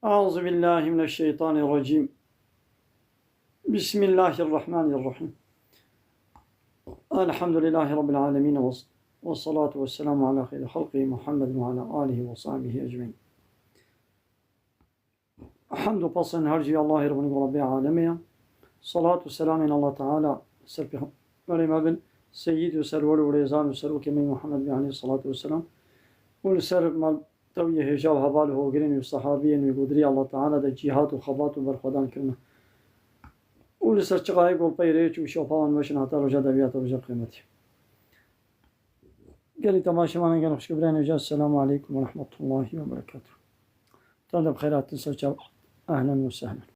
أعوذ بالله من الشيطان الرجيم. بسم الله الرحمن الرحيم. الحمد لله رب العالمين والصلاة والسلام على خير خلقه محمد وعلى آله وصحبه أجمعين. حمد وبصن هرجي الله رب العالمين. صلاة والسلام على الله تعالى سربهم ولما بن سيد وسرور وريزان وسرور كمي محمد عليه الصلاة والسلام ونسر مال تويه هجاو هباله وقرين والصحابيين وقدري الله تعالى دا جهاد وخبات وبرخدان كرنا ولسر چقائق والبيريج وشوفان وشن حتى رجا دبيات ورجا قيمتي قال لي تماشي معنا قال خشك برين وجاء السلام عليكم ورحمة الله وبركاته. تنظر بخيرات تنسى أهلا وسهلا.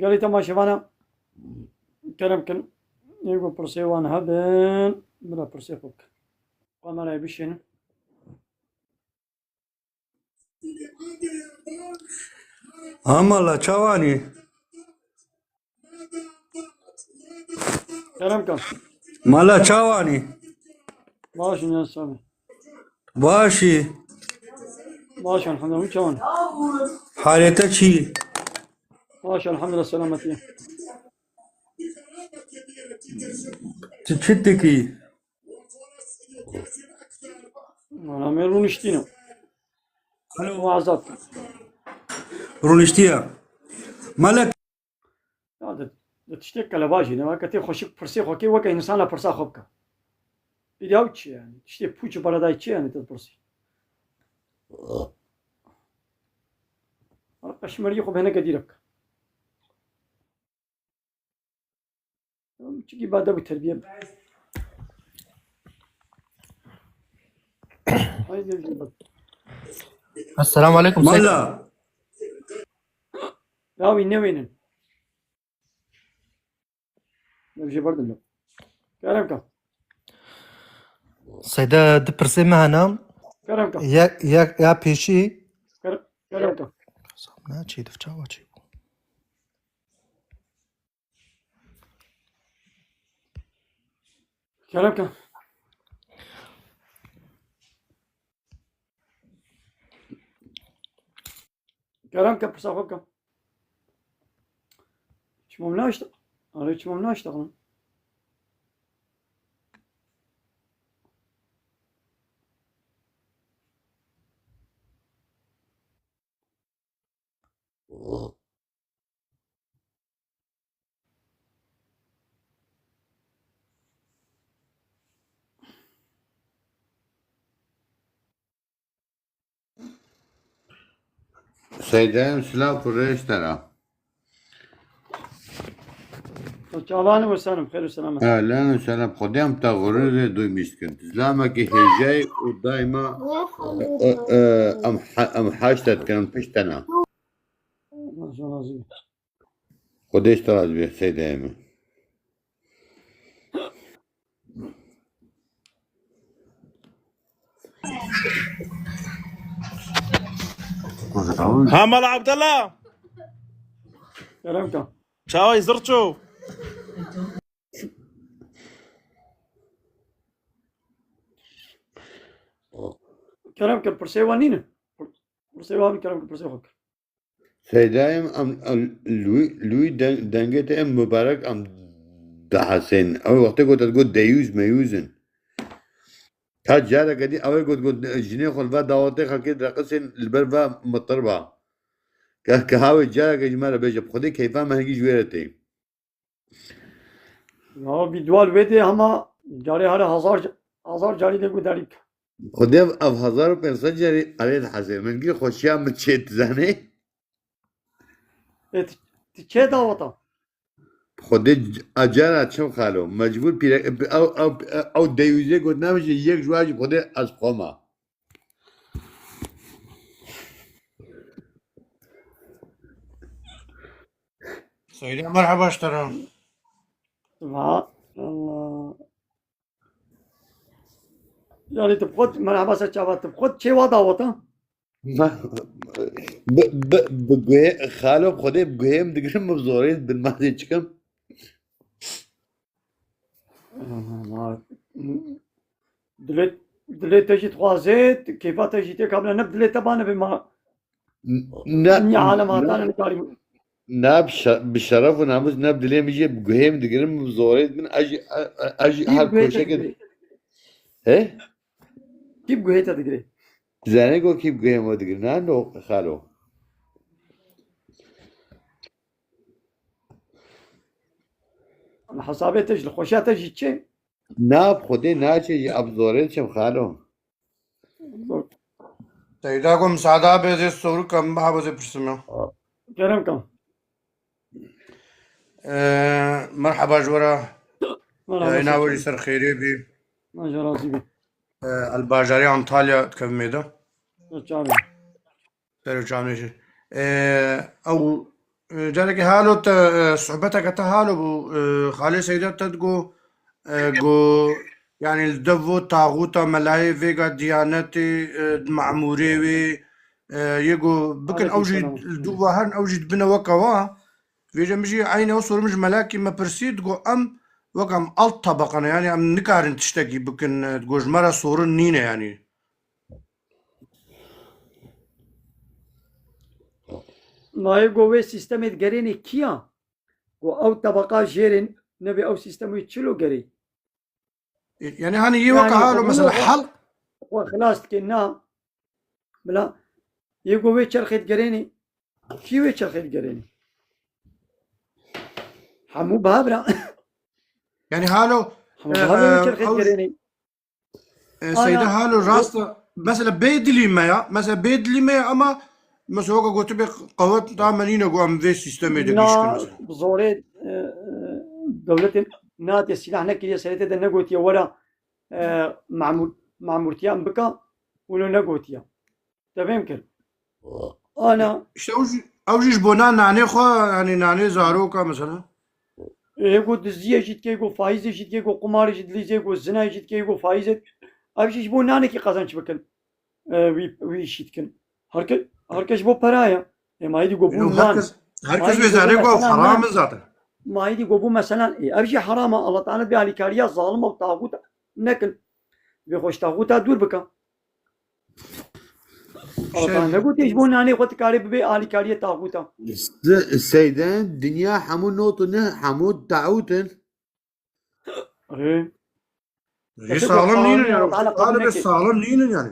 قال لي تماشي معنا كلام كان يقول برسيوان هبن بلا برسيفوك قام لا يبشين Amala çavani. كلام كان Mala çavani. ماشي يا سامي Başı. ماشي الحمد لله وشون Halete çi. ماشي الحمد لله سلامتي Çıttaki. أنا ميرون اشتينو وعزات Runiştiya. Mala هذا تشتكي على باجي لما كتير خوشك برسي خوكي وكا إنسان لا برسا خوبك إدياوتش يعني تشتي بوتش برادايتش يعني تبرسي أشمري خوب هنا كديرك تجي بعد بالتربية السلام عليكم سيد. mala. يا وين نمشي برضه له كلامك سيدة دبرسي معنا كلامك يا بيشي كلامك صابنا تشي دفتا واتشي كلامك كلامك بصاحبك مش ممنوع اشتغل أنا مش ممنوع اشتغل Seydem silah kuruluş tara. Çağlanı ve selam خير وسلامة Ahlan ve selam. Kudem ta gurur duymuşsun. İslam'a ki hecay o daima am haştat kanın piştana. الله شو نازل Kudeş taraz bir Seydem. هامل عبد الله كلامك شاوي زرتشو كلامك برسيوانين برسيوان كلامك برسيوك Seydem am lui dengete en mübarek am تا حسين أول وقت قلت تقول ديوز ميوزن كات جارة كدي أول قلت جنيه خلفا دعوتي خلكي رقصن البرفا مطربة كهاوي جارة كجمالة بيجب خدي كيفا ما هيجي جويرتي Ya bir dual vede ama cari hara hazar cari de gudarik. خدي أف 1500 جاري عليه حسين من قيل خوشيا متشيت زاني Et çe davata. خدي أجارة شو خالو مجبور بيرك أو ديوزي قلت نامش يك جواج خدي أسقوما سيدي مرحبا اشترى Va Allah. Yani tibkhod merhaba seçava tibkhod çe va davata. خالو خدي بقيم دقرم مبزورين بالماضي تشكم Dilet tejit khwazet keyfa tejite kabla nab dilet tabana bima ni alam hatana nikari. ناب بالشرف وناموس ناب دليم يجي بقيم دقرم مبزورين من أجي هر كوشة كده إيه Kip guheta digre. زاني قو كيف قيم ودقرم نانو خالو Hasabet tejil khoşa tejit çe. ناب خدي ناشي أبزورين شم خالو سيداكم مساعدة بهذه الصورة كم بحبة برسمة Kerem kam. مرحبا جورا Merhaba. يناولي سر خيري بي Najarazi bi. الباجاري أنطاليا تكفي ميدا Çabi. سيرو جامنيشي أو جالك هالو صحبتك تهالو خالي سيدات تدقو جو يعني الدفو طاغوتا ملاهي فيغا ديانتي معموري وي يجو بكن عليكم اوجي السلام. الدوا هن اوجي بنا وكوا فيجا مجي عيني وصور مش ملاكي ما برسيد جو ام وكم الت طبقا يعني ام نكارن تشتكي بكن تقول مرة صورن نينا يعني Naye gove sistemet gereni kiya? Go ev tabaka jerin nebi ev sistemi çilo geri. يعني هاني يوكا هالو مثلا حل وخلاص كنا بلا يقوي چرخت گريني كيوي چرخت گريني حمو بابرا يعني هالو حمو بابرا چرخت أو گريني سيدة هالو راستا مثلا بيدلي مايا مثلا بيدلي مايا اما مثلا هوكا قلت بك قوات تعملين جو ام في سيستم دقيش نا مثلا بزوري دولة ناتي السلاح نكري سريتة دا نقوتيا ولا معمورتيان بكا ولو نقوتيا تفهم كر انا işte اوجيش بونا ناني خوا يعني ناني زاروكا مثلا يقول دزية جيت كي يقول فايزة جيت كي يقول قمار جيت ليزة يقول زنا جيت كي يقول فايزة أبيش بو ناني كي قازنش بكن وي شيتكن هركش بو برايا ما يدي يقول بو نان herkes bir زاريكو حرام zaten ما يدي يقول بو مثلا أبيش حرام الله تعالى بيعلي كاريا ظالمة وطاغوت نكن بيخش طاغوتا دور بكا الله تعالى نقول تيش بو ناني خد كاري ببي علي كاريا طاغوتا السيدان دنيا حمو نوتن حمو تعوتن ايه sağlam neyinin yani hala bir sağlam neyinin yani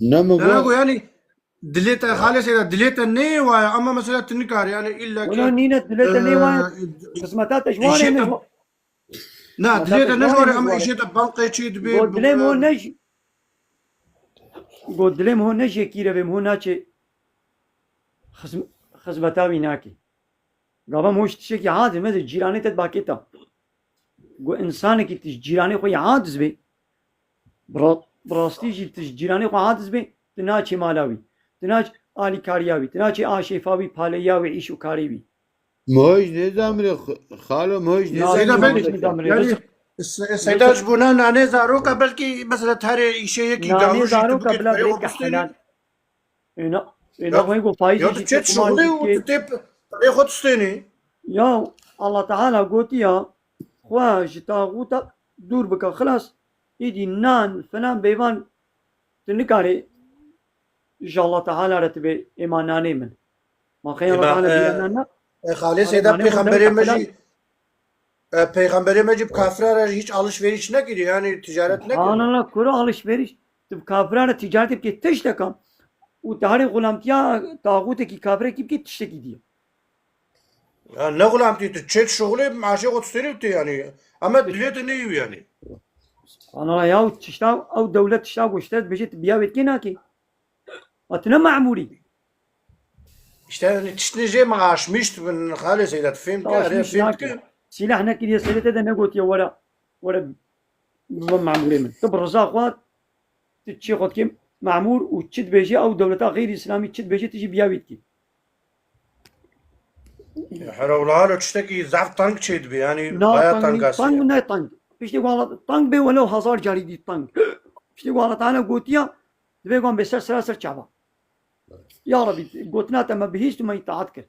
نما انا اقول يعني دليتا خالص اذا دليتا ني وايا اما مثلا تنكار يعني الا ولا نينا دلتا ني وايا قسمتات اجواني لا دليتا نجوري اما ايشيتا بنقي تشيد بي قدلم هو نجي قدلم هو نجي كيرا بهم هو ناچه خزمتاوي ناكي قابا موش تشكي عادي مثل جيراني تتباكيتا قو انسان كي تش جيراني خوي عادز بي براستي جي تش جيراني خو عادز بي تناچه مالاوي تناچ آلی کاریاوی تناچه آشفاوی پالياوي عيشو كاريوي مهوش نظام خالو مهوش سيدا نظام بني يعني السيدة جبونا ناني زاروكا بلكي مثلا تاري شيء كي ناني زاروكا بلا بريك حلال انا هو يقول فايز يا تشيت شغلي وتتب ياخد ستيني يا الله تعالى قلت يا خواج طاغوتا دور بك خلاص يدي نان فلان بيبان تنكاري إن شاء الله تعالى رتبه إيماناني من ما خير الله تعالى بياننا خاله سیدا پیغمبر مجی پیغمبر مجی kafirler hiç alışveriş ne gidiyor yani ticaret ne gidiyor? Allah kuru alışveriş tib kafirana ticaret bki tişte kam و تهاري غلامتيا طاغوت کی کافر کی tişte gidiyor. Yani ne gulam diyor çet şoğlu maaşı gösteriyor yani ama devlet ne yiyor yani? أنا ياو تشتا أو دولة تشتا واشتات budget بياوت كناكي أتنا معمولي İşte yani tişnece maaşmıştı ben hale seyda film مش film ناكي سلاح ناكي دي سلطة ده نقول يا ولا معمولي من طب الرزاق وات تشي قد كم معمول وتشد بيجي أو دولة غير إسلامي تشد بيجي تجي بياوت كي حرولها تشتكي ضعف طنق تشيد يعني نا bayağı طنق tank طنق نا طنق بيشتي والله طنق بي ولو هزار جاري دي طنق بيشتي والله تعالى قوتيا دبي قام بسر سلاسل شعبا يا ربي قوتنا تما بهيش ما يتعاتكر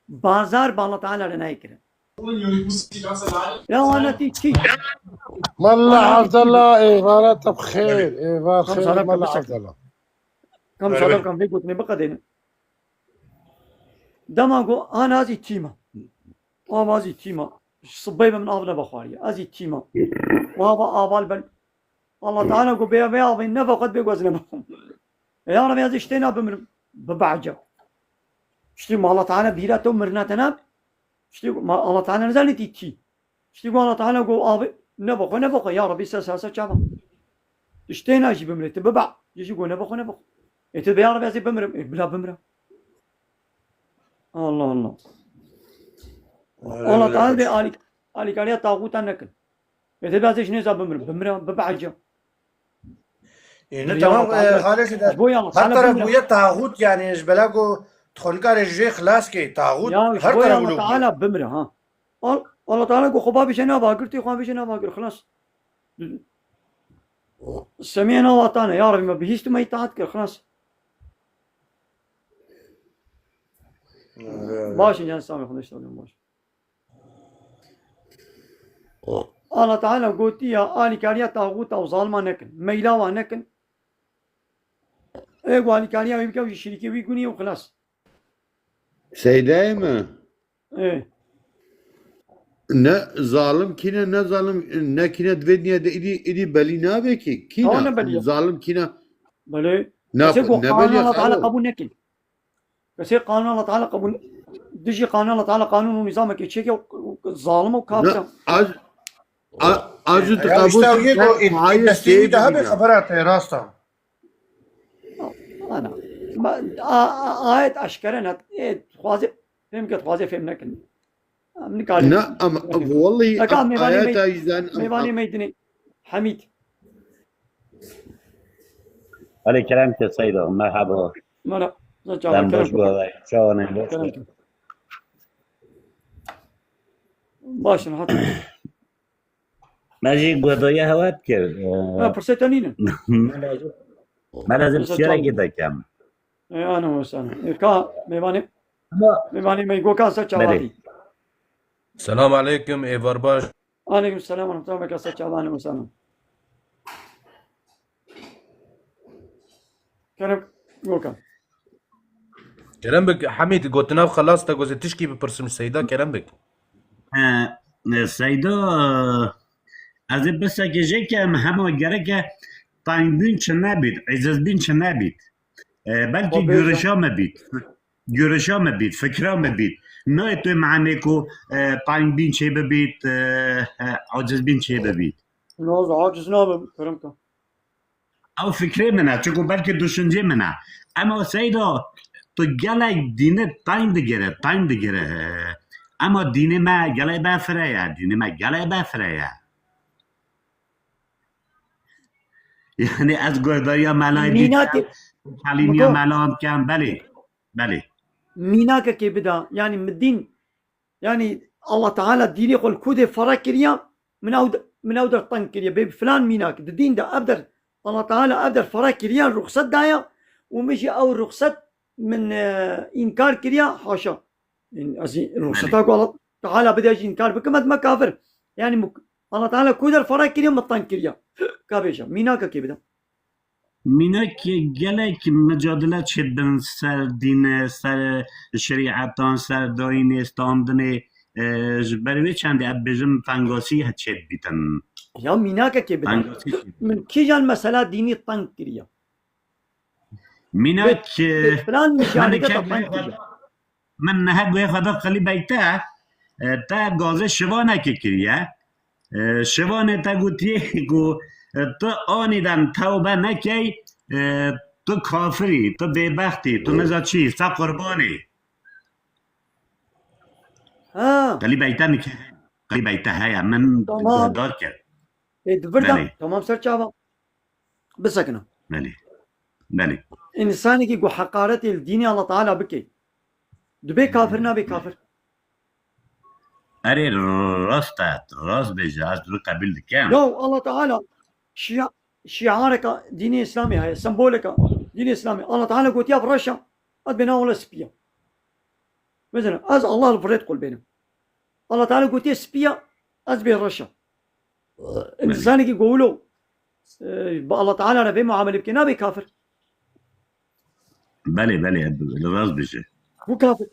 بازار بالله تعالى لنا يكره يا وانا تيجي ملا عبد الله ايفارات بخير ايفار خمس خير آلاف ملا بس. عبد الله كم صدق كم في قوتني بقدين دماغو انا ازي تيما ازي تيما صبيبه من افضل بخاري ازي تيما وهذا ابال بل الله تعالى قو بيا بيا بين نفقت بيقوزنا بهم يا رب هذا اشتينا بمر ببعجة اشتي ما الله تعالى بيلا تو مرنا تناب اشتي ما الله تعالى نزل تي اشتي الله تعالى قو ابي نفقه يا رب ساسا شابا اشتينا شي بمر تبع يجي قو نفقه انت يا رب هذا بمر بلا بمر الله الله تعالى بآلك آلك عليها طاغوت نكن إذا بازش نزا بمر ببعجة يعني تمام hale seyda بويا الله her تعالى taraf بمر buya tağut yani izbelago تخونكار رجي خلاص كي تağut يا her بويا taraf الله ولو تعالى بمر ها الله تعالى قو خبابي شنا باقر تي خبابي شنا باقر خلاص سمعنا وطانا يا رب ما بهيش ما يتعتكر خلاص ماشي يا سامي خلنا نشتغل ماشي الله تعالى قلت يا آلي كاريا طاغوت أو ظالما نكن ميلاوا نكن إيه قالي كاريا ويبكوا يشركي ويكوني وخلاص Seydayım A ne zalim kine ne zalim ne kine dvedniye de idi beli ne be ki Tamam, ne beli? kine zalim kine بلي ne كسي قو ne قانون beli الله تعالى ya قبول نكن كسي قانون الله تعالى قبول دجي قانون الله تعالى قانون ونظامك يشيكي ظالم وكافر az azı ya kabul işte o yego hayır desteği daha bir değil haberat rasta أنا ما آية أشكرنا إيه خوازي فهم كده خوازي فهم نكن من قال ne ama vallahi لكن ميباني ayet yüzden ميباني ميدني حميد ولی کرامت سیدا مرحبا ما لا دم باش بوده شاونه باش كلامك باش نحط ماجی گودایا هوات کرد فرصتانين ما لازم سیاره گیده کم أنا وسانا كا ميباني ما يقول كاسة شوالي السلام عليكم ايفار باش عليكم السلام ورحمة الله وبركاته شوالي وسانا كلامك قول كم كلام بك حميد قلت ناف خلاص تاكوز تشكي ببرسم السيدة كلام بك سیدا از بس که جه که همه گره که تنبین چه نبید عزیزبین چه نبید بلکه گرشا مبید فکرا مبید نه تو معنی که تنبین چه ببید عزیزبین چه ببید نوز عاجز نابم كلامك او فکری منه چون بلکه دوشنجه منه اما سیدا تو گلک دینه تایم دگره اما دینه ما گله بفره یعنی از گردایا ملای مينات حلیمیا ملان کم بله ميناك كي بدا يعني مدين يعني الله تعالى ديني يقول كودي فرق كريا من أود طن كريا بفلان ميناك الدين ده أبدر الله تعالى أبدر فرق كريا رخصت دايا ومشي أو رخصت من إنكار كريا حاشا يعني رخصتك الله تعالى بدأ إنكار بكمة ما كافر يعني الله تعالى كودر فرق كريم مطن كريا كابيشا ميناكا كي بدا مینا که گلک مجادله چدن سر دین سر شریعتان سر داین استاندن بروی چند اب بجم تنگاسی ها چد بیتن يا ميناكا كي بدا تنگاسی من كي جان مسألة ديني طن كريا مینا که فلان من مشاركة که طن كريا من نه گوی خدا خلی بیتا تا گازه شوانه که کریه شوانه تا گوتیه گو تو آنیدن توبه نکی تو کافری تو بیبختی تو مزا چی سا قربانی قلی بیتا میکه قلی بیتا هیا من تمام. دار کرد دبردا بله. تمام سر شابا بسكنا بله بله إنساني كي حقارة الدين الله تعالى بكي دبي كافرنا بي كافر اره راست بیجه از دو قبیل دکم لو الله تعالى شعارك ديني إسلامي هاي سمبولك ديني إسلامي الله تعالى قلت يا برشا قد بنا ولا سبيا مثلا أز الله الفريد قل بينهم الله تعالى قلت يا سبيا أز بين رشا إنساني كي يقولوا الله تعالى ربي معامل بكنا بي كافر بله راست بیجه مو كافر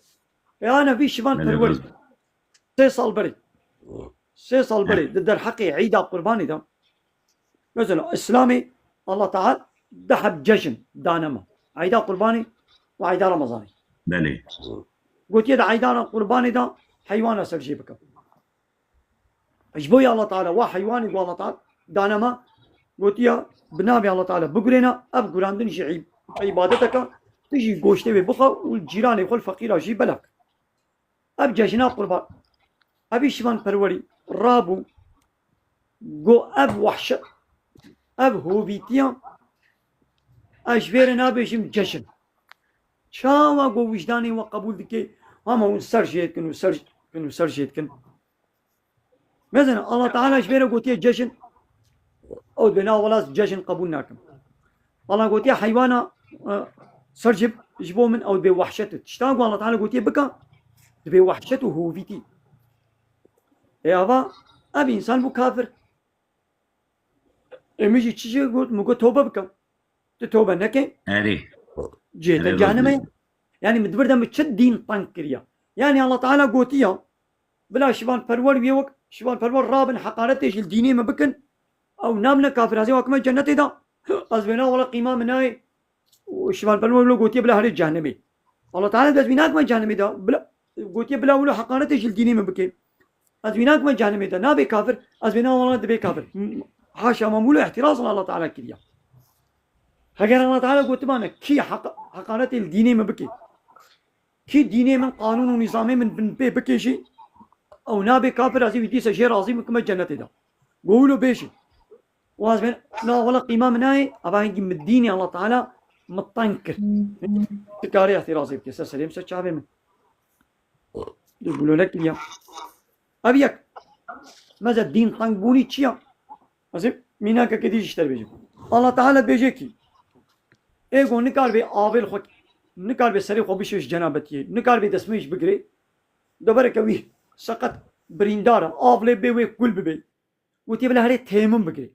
يا أنا في شبان بله فرولي راست 6 صال بري ضد الحقي عيدا قرباني ده مثلا اسلامي الله تعالى دحب جشن دانما عيدا قرباني وعيدا رمضاني بله قلت يد عيدا قرباني ده حيوان اسر شي بك اجبويا الله تعالى وحيواني والله تعالى دانما قلت يا بنابي الله تعالى بقرينا اب قراندن شي عبادتك تجي قوشتي ببقى والجيران يقول فقير شي بلك اب جشنا قربان ابي شمان پروری رابو گو اب وحشت اب هوبیتیان اشویر نابشم جشن شاوا گو وجدانی و قبول دکی اما اون سر جيت كن وسر جيت كن مثلا الله تعالى اشویر قوتي جشن او بنا ولا جشن قبول ناكم الله قوتي حيوانا سرجب جبو من او بوحشته تشتاق الله تعالى قوتي بكا بوحشته هوبيتي يا أبا أبي إنسان بو كافر إمشي تشي قلت مقول توبة بكم توبة نكي اره جيت أنا الجهنم قصدي. يعني مدبر دم تشد دين طنكريا يعني الله تعالى قوتيا بلا شبان فرور بيوك شبان فرور رابن حقارتش الديني ما بكن أو نامنا كافر هذي وكما جنتي دا أزبنا ولا قيمة مناي وشبان فرور لو قوتيا بلا هري الجهنمي الله تعالى بس ما جهنمي دا بلا قوتيا بلا ولا حقارتش الديني ما بكن أزبناك ما جانب ده نابي كافر أزبنا والله دبي كافر حاشا ممولو احتراز الله تعالى كريا هجر الله تعالى قلت بانا كي حقانة الديني ما بكي كي ديني من قانون ونظامي من بي بكي شيء أو نابي كافر أزي بدي شيء عظيم كما جنة ده قولوا بيشي وأزبنا لا ولا قيمة مناي أبا هنجي من الديني الله تعالى متنكر تكاري احترازي بكي سليم سشابي من يقولوا لك اليوم أبيك ماذا الدين طنبوني تشيا أزيب ميناك كديش اشتر بيجي الله تعالى بيجيكي إيغو نكار بي آويل خوك نكار بي سري خوبيشوش جنابتي نكار بي دسميش بقري دبرك ويه سقط بريندارا آفلي بي كل بي وتي بلا هري تيمم بقري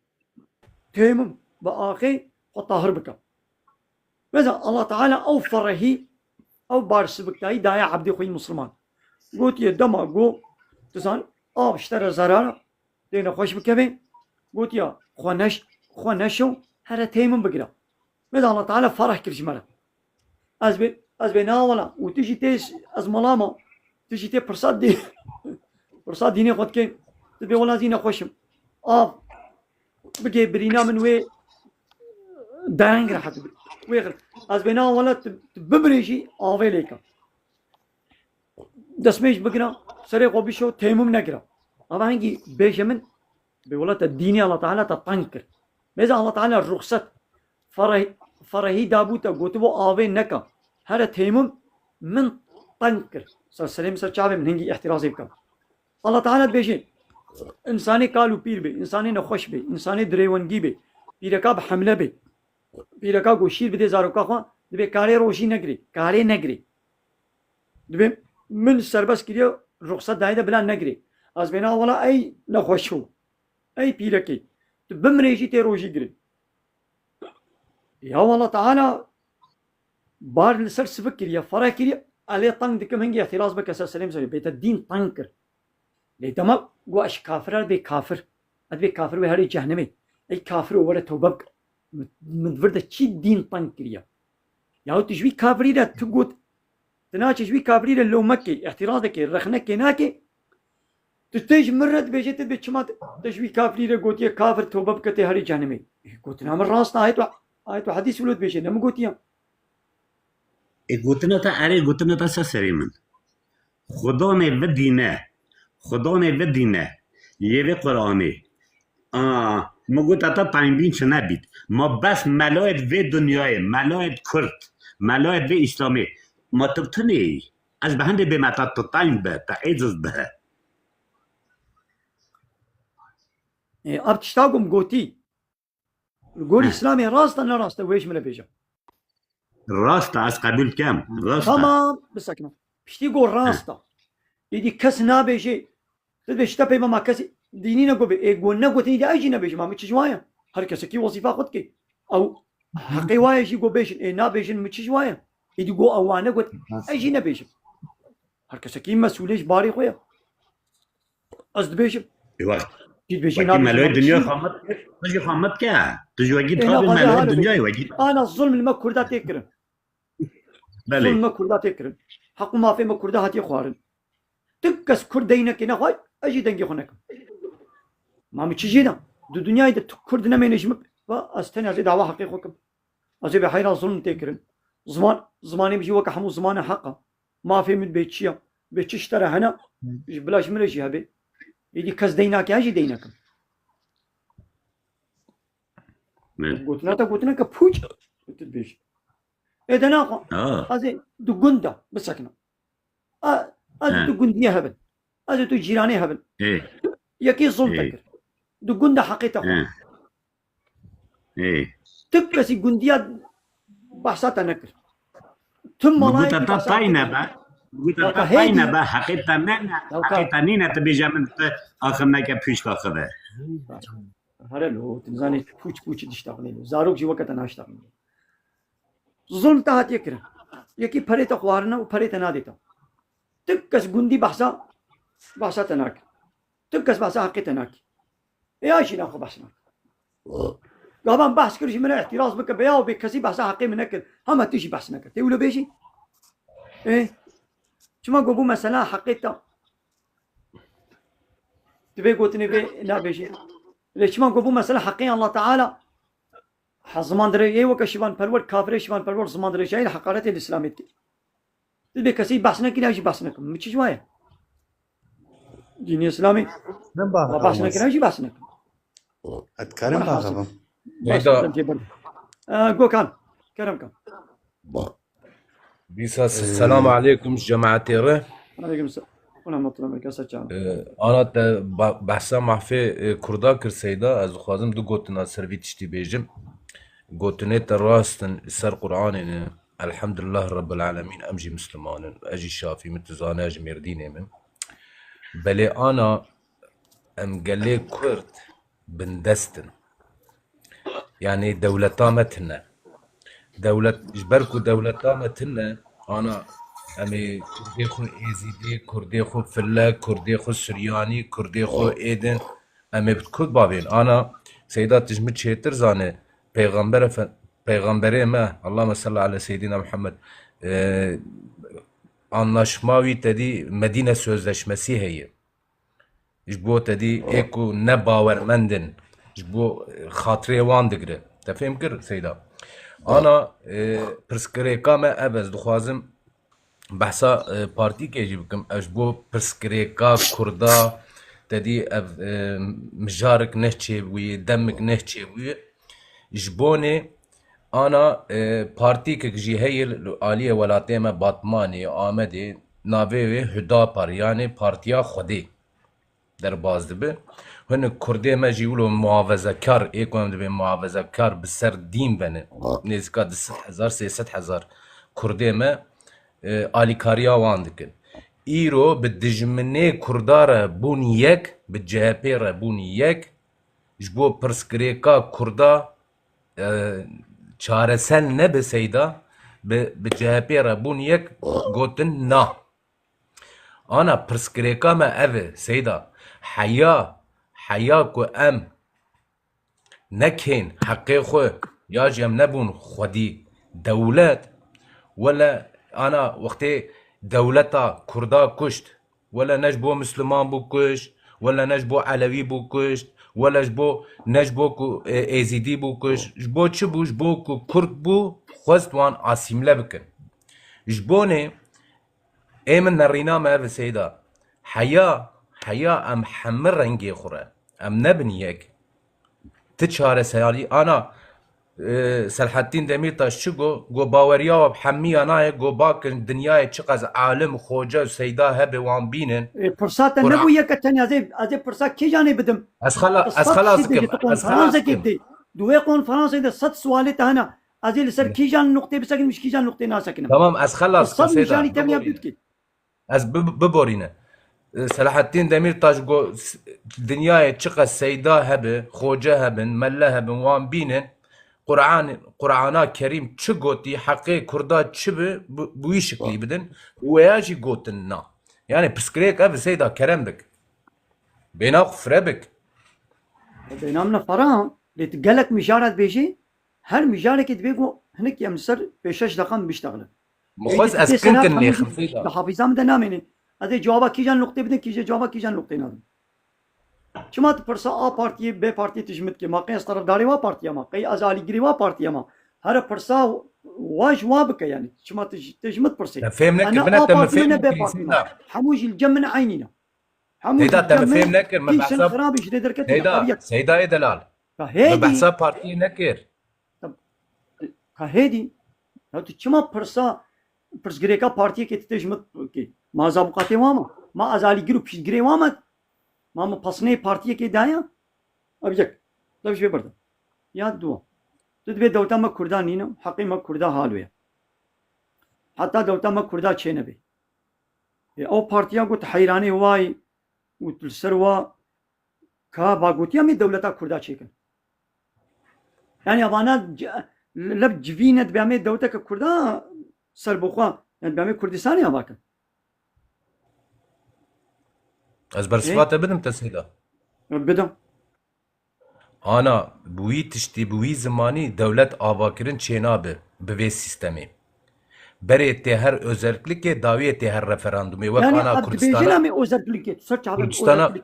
تيمم بآخي وطاهر بك ماذا الله تعالى أو فرهي أو بارس بكتاي دايا عبدي خوي مسلمان قلت يا دما قو تزان آب اشترى زرارة دينا خوش بكبي قلت يا خوانشو هذا تيمم بقرا ماذا الله تعالى فرح كرش مرة أزبي ناولا وتجي تيش از ملاما تجي تي برصاد ديني خود كين تبي ولا زينا خوشم آب بقي برينا من وي دانغرا حتى ويغر أزبي ناولا تببريشي آوي ليكا دسميش بقرا سري قبيشو تيمم نقرا هذا هنجي بيشمن بولات الديني الله تعالى تطنكر ماذا الله تعالى الرخصة فرهي دابوتا قوتبو آوي نكا هذا تيمم من طنكر سليم شعبي من هنجي احترازي بكم الله تعالى بيجي إنساني قالوا بير بي إنساني نخوش بي إنساني دريونجي بي بيركاب حملة بي بيركاب وشير بدي زاروكا خوان دبي كاري روشي نقري كاري نقري دبي من سربس كريو رخصة دايدا بلا نقري از بنا ولا أي نخوشو أي بيركي بمريجي تيروجي قري يا والله تعالى بار لسر سفكر يا فراكر عليه طنق دكم هنجي اعتراض بك أساس سليم سوي بيت الدين طنكر ليتما واش كافر بي كافر أدبي كافر بهاري جهنمي أي كافر وورا توبك من فرد شي الدين طنكر يا تجوي كافري ده تقول تناقش جوي كافري ده لو مكي اعتراضك رخنك ناكي تستيج مرد بيجي تبي شمات تجوي كافري ده قلت يا كافر توبك تهاري جهنمي قلت نعم الراس آيت حديث ولد بيجي نعم قلت يا قلت تا اري قلت تا سسري من خدا نے ودینه خدا نے ودینه یه قرآنه مگو تا پایین چه نبید ما بس ملاید و دنیای ملاید کرد ملاید و اسلامی ما تبتنی از به هنده به متا تطایم به تا ایزز به اب تشتاقم قوتي قول اسلامي راستا لا راستا ويش من بيجا راست از قبول کم راستا تمام بسكنا بشتي قول راستا يدي كس نابيجي تدبش تبي ما كس دينينا قبل قول نقول دي اجي نبيجي ما متش شويه هر كسكي وظيفه خدك او حقي واي شي قول بيش نابيجي متش شويه يدي قول او انا قلت اجي نبيجي هر كسكي مسؤوليش باري خويا قصد بيجي وقت بيجي ملاید دنیا خامت تجي خامت که تجي وجید خامت ملاید دنیا وجید انا الظلم اللي ما كردا تكرم بله ظلم ما كردا تكرم حق ما في ما كردا هاتي خوارن تكس كردينك نخاي اجي دنجي خنك ما متشجينا دو دنيا ده كردنا ما نجم واستنى ازي دعوه حقيقكم ازي بحيرا ظلم تكرم زماني بيجي وقع حمو زمان حقه ما في من بيتشيا بيتشترى هنا بلاش مرجي هبي يدي كس ديناك اجي دينكم قلت لك بوج قلت بيش اذا ناقه هذه دقنده بسكنه هذا دقنديه هبل هذا تو جيراني هبل يكي ظلمتك دقنده حقيقه تكسي قنديات بحثات نكر ثم لا قلت طاينه بقى قلت طاينه بقى حقيقه نينا تبي جامن اخر ما كبيش تاخذه هذا لو تنزاني بوش تشتغلي زاروك جي وقت انا اشتغل ظلم تحت يكره يكي فريت اخوارنا وفريت ناديتا تكس قندي بحثا تناك تكس بحثا حقي تناك يا شي ناخذ بحثنا قابان بحث كل شيء من اعتراض بك بيا وبكسي بحثا حقي منك هم تيجي بحثنا تقولوا بيجي ايه شو ما قبو مثلا حقيتا تبي قوتني بي لا بيجي ليش ما قبو مثلا حقي الله تعالى زمان دري اي وك شيفان پرور كافر شيفان پرور زمان دري شايل حقارات الاسلاميه تبي كسي بحثنا كده اجي بحثنا مش شويه دين اسلامي بحثنا كده اجي بحثنا اتكلم بقى جو كان كرم كان بيساس السلام عليكم جماعة تيره عليكم السلام ورحمة الله وبركاته. أنا بحثا مع في كردا كرسيدا از خوازم دو گوتنا سرویتشتی بیجم گوتنه تراستن سر قرآن الحمد لله رب العالمين أمجي مسلمان أجي شافي متزانة أجي مرديني من بلي أنا أم قالي كرد بندستن يعني دولتامتنا دولة جبركو دولتامتنا أنا أمي كردي خو إيزيدي كردي خو فلا كردي خو سرياني كردي خو إيدن أمي بتكود بابين أنا سيدات تجمد شيتر زاني پیغمبر ما اللهم صل على سيدنا محمد anlaşmavi tedi Medine Sözleşmesi heye. İşbo tedi eko ne bavermendin. İşbo hatırı wan digre. Tefhem kir seyda. Ana perskreka me ebez duxazim bahsa parti keci bikim. İşbo perskreka Kurda tedi ev mijarik nehçevi, demik nehçevi. İşbone ana parti که جی هی عالیه ولاته ما باتمانی آمده ناوی و هداپر یعنی پارتیا خودی در باز دبه هن کرده ما جیولو معاوضه کار ایکم دبه معاوضه کار بسر دین بنه نزدیکا 200,000-300,000 کرده ما آلیکاریا واندکن ایرو به دجمنه کردار بون یک به جهپی را بون یک ji bo pirsgirêka Kurda çareser nebe Seyda bi CHP re bûn yek gotin na. Ana pirsgirêka me ev e Seyda. Heya ku em nekên heqê xwe ya jî em nebûn xwedî dewlet wala ana wextê dewleta Kurda kuşt wala ne ji bo Müslüman bû kuşt wala ne ji bo Elewî bû kuşt wala ne ji bo ku Êzîdî bû kuşt ji bo çi bû ji bo ku Kurd bû xwest wan asîmle bikin. Ji bonê ê min nerîna me ev Seyda heya em hemî rengê xwe re em nebin yek ti çareserî ana Selahattin Demirtaş çi got baweriya we bi hemîya naye got bakin dinyayê çi qas alim xoca Seyda hebe wan bînin Fırsat ne bu yek tenê ez ê fırsat kîjanê bidim. ez xelas dikim Konferansekê bidê. Duê konferansê de 100 sualê te hene. Ez ê li ser kîjan noqtê bisekinim ji kîjan noqtê nasekinim. Tamam ez xelas dikim 100 Seyda nîşanî te min dût kê. ez biborîne Selahattin Demirtaş got dinyayê çi qas Seyda hebe xoca hebin melle hebin wan bînin Qur'ana Kerîm çi gotî heqê Kurda çi bi bu wî şiklî bidin wê ya jî gotin na. Yani pirsgirêk ev Seyda kerem bik. Bêhna xwe fire bik. Bêhna min fera lê tu gelek mijaret bêjî her mijarekê dibê got hinek em li ser 5-6 deqan biştexile. Xwez ez kinkin nêxim Di Seyda. hafîza min de namêne. Ez ê cewaba kîjan noqtê bidin cewaba kîjan noqtê nadim. Çima tu pirsa A partiyê B partiyê tu ji min dikê ma qey ez tarafdarê wa partiya ma qey ez alîgirî wa partiya ma here pirsa wa ji wa bike yani çima tu ji min pirsê Fêm nekir bine te min fêm B nekirî partî Seyda. hemû jî li cem min eynîne. Hemû Seyda te min fêm nekir min kîşin behsa xirabî ji lê derketin Seyda Seydayê delal. ka Min hêdî behsa partiyê nekir. ka hêdî ya tu çima pirsa pirsgirêka partiyekê tu tê ji min dikê ma zabûqatê wa ma ma ez alîgir û pîşgirê wa me ma min pesnê partiyekê daye ev yek dev ji vê birdim ya duwa tu divê dewleta me Kurda nîne heqê me Kurda hal wê heta dewleta me Kurda çê nebe ew partiya got heyranê wayê û tu li ser wa ka bagotiya mê dewleta Kurda çêkin yani evana leb civîne dibe em ê dewleteke Kurda serbixwe yani dibe em ê Kurdistanê ya bakin Ez bersivate bidim te Seyda. bidim Ana bu wî tiştî bu wî zimanî dewlet avakirin çênabe bi vê sistemê. Berê tê her özellikê dawiyê tê her referandumê wek yani ana dibêjin Kurdistana em ê ozerkilikê tu ser çavê Kurdistana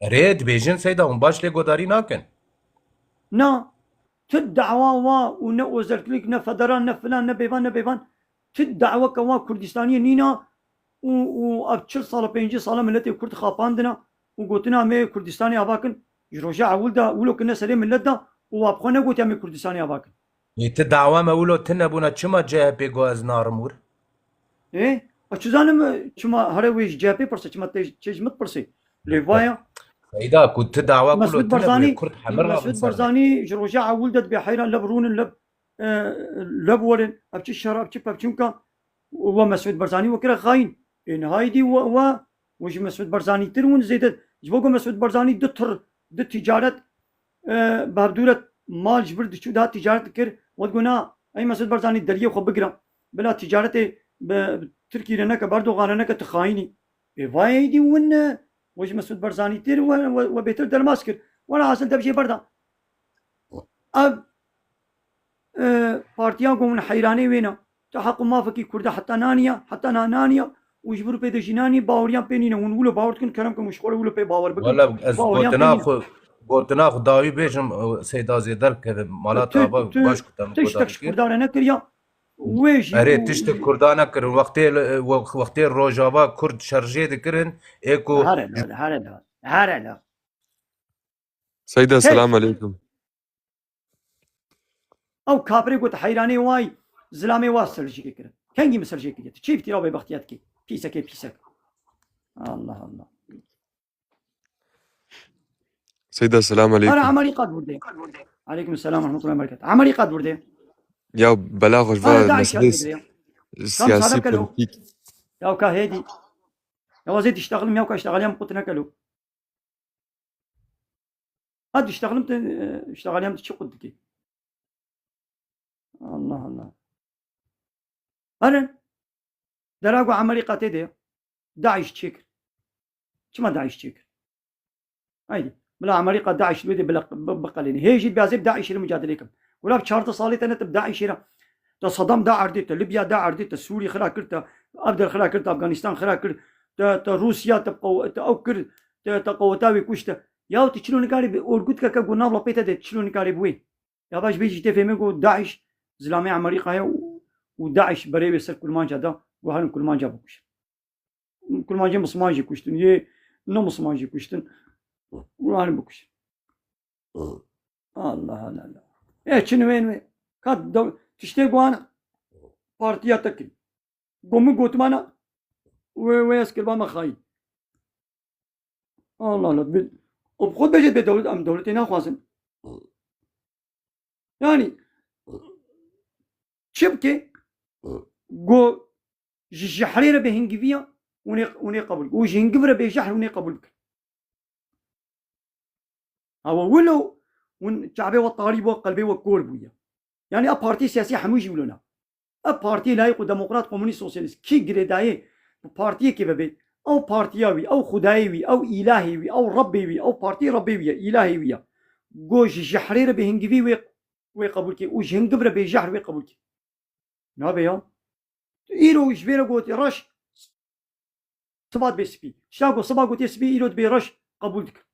rê dibêjin Seyda hûn baş lê godarî nakin. na tu dawa wa û ne ozerkilik ne federal ne filan ne bêvan ne bêvan tu daweka wa Kurdistaniyê nîna û ev 40 sala 50 sala milletê Kurd xapandina û gotina em ê Kurdistanê avakin ji roja ewil de wilo kine serê millet de û wabxwe negot em ê Kurdistanê avakin Ê ti dawa me wilo ti nebûna çima CHP got ez narim wir? ew çi zanim çima here wê ji CHP pirse çima çê ji min pirsê lê vaya Seyda ku ti dawa ku Mesud lo Barzanî Kurd hemir Mesud Barzanî ji roja ewil de dibe heyran leb rûnin leb werin ev çi şer ev çi pevçûnka we Mesud Barzanî wekire xayîn nihayîdî we ji Mesud Barzanî tir hûn zêde ji bo ku Mesud Barzanî di ticaret bevdûret mal ji bir diçû daha ticaret dikir we gona ey Mesud Barzanî deriyê xwe bigira bila ticaretê Tirkiyê re neke Erdogan re neke tu xayînî vayê dî win we ji Mesud Barzanî tir we bêtir dermas kir were hasil te bijê berda ev partiya ku min heyranê wê ne tu heq û mafekî Kurda heta naniya heta naniya û ji vir pê de jî nanî baweriyan pê nîne hûn wilo bawer dikin kerem ku muşxwara wilo pê bawer bikin Wala ez Baweriyan gotina pê nîne. xwe gotina xwe dawî bêjim Seyda zêder kevin malata ava baş ku tem tiştek godarî ji kir. Kurdan re nekiriya wê jî Erê tiştek Kurda nekirin wextê Rojava Kurd şerjê dikirin ê ku here la سيدة السلام عليكم. ew kaperê got heyranê way zilamê wa serjî kirin kengî min serjê kiriye tu çê fîtîra wê bextiyat dikî pîsekê pîsek Allah Allah سيدة السلام أنا عليكم. عملي قد بردي عليكم السلام ورحمة الله وبركاته عملي قد بردي يا بلاغش أنا بقى داعش مسألة أدري سياسي صار كلو. بوليتيك. يا وكا هيدي يا وزيد اشتغل يا وكا اشتغل يا قلت نكلو هاد اشتغلت اشتغل يوم تشي قدكي الله الله أرن دراغو عملي قاتي داعش تشيكر شما داعش تشيكر هايدي بلا عمليقة داعش بيدي بقليني هيجي بيازيب داعش المجادليكم ولا بشارت صالي تنت بداعش تا صدام دا عرديتا ليبيا دا عرديتا سوريا خلا كرتا ابدل خلا كرتا افغانستان خلا كرت تا روسيا تا او كرت تا قوتاوي كوشتا ياو تشلو نكاري اورغوت كا غونا بلا بيتا دي تشلو نكاري بوي يا باش بيجي تفهمي داعش زلامي عمليقة هي وداعش بريبي سر كل مانجا دا وهل كل مانجا بكوش كل مانجا مسماجي كوشتن يه نو مسماجي كوشتن وهل بكوش الله لا لا ايه شنو وين كاد تشتي قوانا بارتيا تكل قومي قوتمانا ويسكر باما خاين الله لا وبخد بجد بدولة ام دولتنا خوازن يعني شبكة قو جحريرة بهنجفيا وني قبل وجهنجفرة بجحر وني قبل هو ولو ون شعبي والطالب وقلبي وكوربويا يعني بارتي سياسي حموش يقولون بارتي لايق وديمقراط كومونيست سوسياليست كي جريداي بارتي كيف بي او بارتياوي او خدايوي او الهيوي او ربيوي او بارتي ربيوية الهيوية جوج جحرير بهنجفي ويقبلكي وجهنجبر بجحر ويقبلكي نابيا إيرو جبيرو قوتي رش صبات بسبي شاكو صبا قوتي سبي إيرو برش قبولك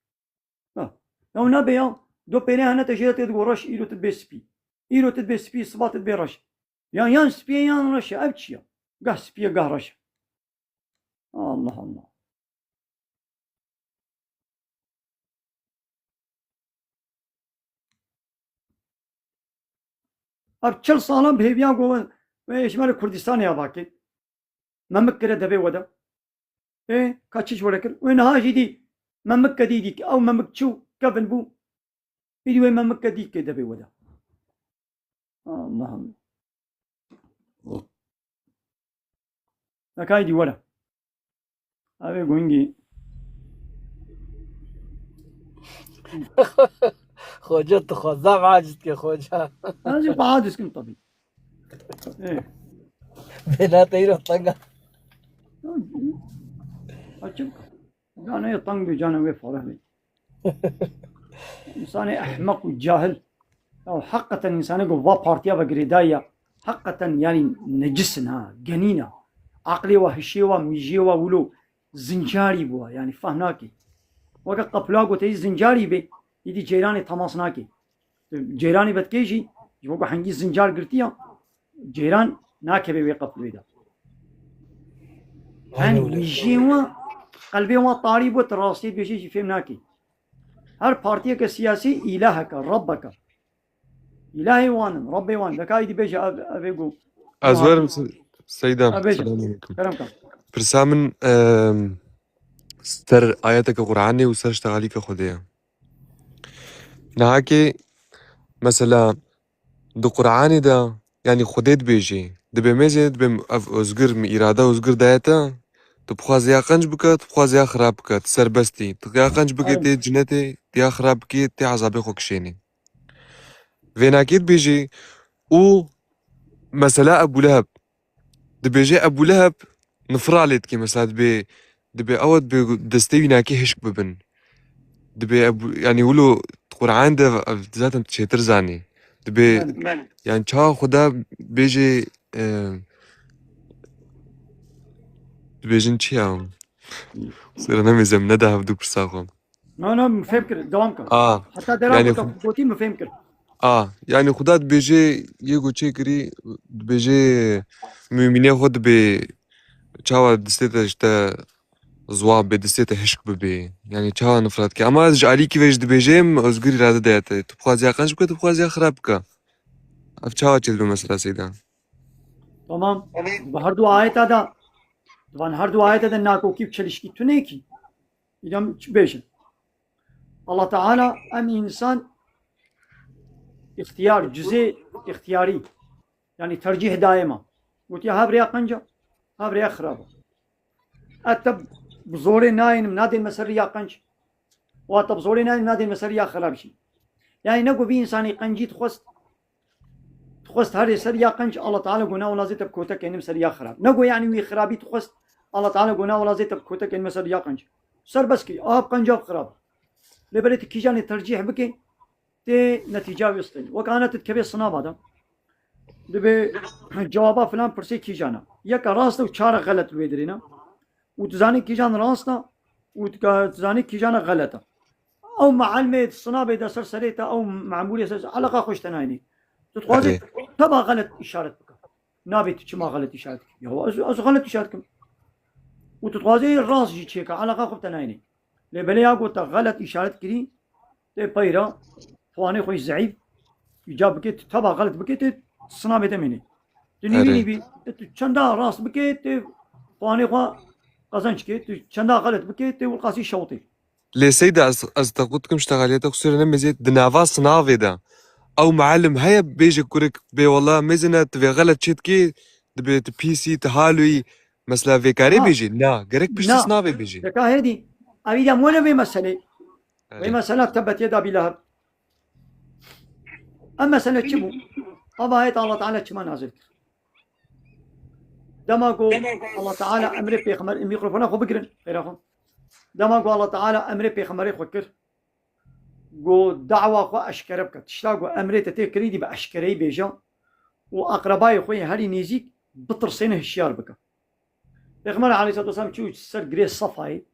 لو نابيا دو بيني هنا تجيرت تقول رش إيرو تبسبي إيرو تبسبي صبات تبرش يان سبي يان رش أبتشيا قه سبي قه رش الله الله أبتشل صالم بهبيان قوة شمال كردستان يا باكي ممك كده دبي ودا إيه كاتشيش ولا كل وين هاجي دي ممك ديك أو ممك شو كفن بو بدي وين ممك ديك كده دبي ودا الله الله لكاي دي ولا أبي قوينجي خوجت خزام عاجز كي خوجا هذا بعادس كم طبيعي إيه بلا تيرو طنقة أشوف أنا يطنق بجانا ويفعله لي إنسان أحمق وجاهل أو حقا إنسان يقول ضا بارتيا بقريدايا حقا يعني نجسنا جنينة عقلي وهشيوا ميجيوا ولو زنجاري بوا يعني فهناكي وقت قبلاقو تي زنجاري بي يدي جيراني تماسناكي جيراني بتكيجي يوقع حنجي زنجار قرتيا جيران ناكبي ويقف بيدا يعني ميجيوا قلبي ما طاريب وتراسي بيجي فهم ناكي هر بارتيا كسياسي إلهك ربك إلهي وان ربي وان دكاي دي بيجي أبيقو أزوار سيدة أبيجي السلام عليكم كرمكم برسامن ستر آياتك قرآني وسر اشتغاليك خديا نهاكي مثلا دو قرآني دا يعني خديت بيجي دبي ميزي دبي أزقر من إرادة أزقر دايتا تبخواز يا قنج بك تبخواز يا خراب بك تسربستي يا قنج بك تي جنتي يا خراب بك تي عذابي خوكشيني فين أكيد بيجي و مثلا أبو لهب دبي جي أبو لهب نفرالت كي مثلا دبي أود بدستي ناكي هشك ببن دبي أبو يعني ولو قرآن ده ذاتم تشيتر زاني دبي يعني چا خدا بيجي بيجن چي هم صير نميزم ندها بدو برساخم أنا مفهمكر دوامكم حتى يعني دراغو تقوتي مفهمكر يعني خدا بيجي يگو چي كري بيجي مؤمنين خود بي چاوا دستيتا جتا زواب بدستيتا هشك ببي يعني چاوا نفرات كي اما جعلي كي ويج دبيجيم ازغري راده ديت تبخواز يا قنج بك تبخواز يا خراب بك اف چاوا چلو مسلا سيدا تمام هر دو آيات هذا طبعا هر دو آيات هذا ناكو كيف تشلشكي تنيكي إذا بيشن الله تعالى أم إنسان اختيار جزء اختياري يعني ترجيح دائما قلت يا هابريا قنجة هابريا خرابة أتب بزوري ناين منادي المسر يا قنج واتبزولي نادي المسرية خراب شي يعني نقو بي إنساني قنجي تخست هاري سريا قنج الله تعالى قنا ولا زيت بكوتك إنم سريا خراب نقو يعني وي خرابي تخست الله تعالى قنا ولا زيت بكوتك إنم سريا قنج سر بس كي قنجاب خراب لبريت كيجاني ترجيح بكي تي نتيجة ويصلين وكانت تكبي صناب هذا دبي جوابا فلان برسي كيجانا يك راسته وشارة غلط ويدرينا وتزاني كيجان راسنا وتزاني كيجانا غلطة او معلمة صنابة دا سرسريتا او معمولية علاقة خوش تنايني تتخوزي تبا غلط إشارتك نابي تشما غلط إشارتك يهو از غلط إشارتكم وتتخوزي الراس جي تشيكا علاقة خوش تنايني لبليا قلت غلط إشارت كري تي بايرا فواني خوش زعيف يجاب بكيت تبا غلط بكيت صنابة تميني تنيني بي چندا راس بكيت فواني خوا قزنش كيت چندا غلط بكيت والقاسي شوطي لي سيدة از تقودكم اشتغاليتك خصوصا مزيت دنافا صنافي دا او معلم هيا بيجي كورك بي والله مزنة تبي غلط شتكي دبي تبيسي تهالوي مثلا فيكاري بيجي لا غيرك بيش صنافي بيجي لكا هدي أبيدا مولا بمسألة بمسألة تبت يدا بلهب أما سنة شبو أبا هيت الله تعالى شما نازل دماغو الله تعالى أمري بيخمر الميكروفون أخو بقرن غير أخو دماغو الله تعالى أمري بيخمري خوكر جو دعوة خو أشكر بك تشتاقو أمري تتكري دي بأشكري بيجا وأقربائي خوي هاري نيزيك بطرسينه الشيار بك بيخمر عليه الصلاة والسلام شو سر جريس صفاي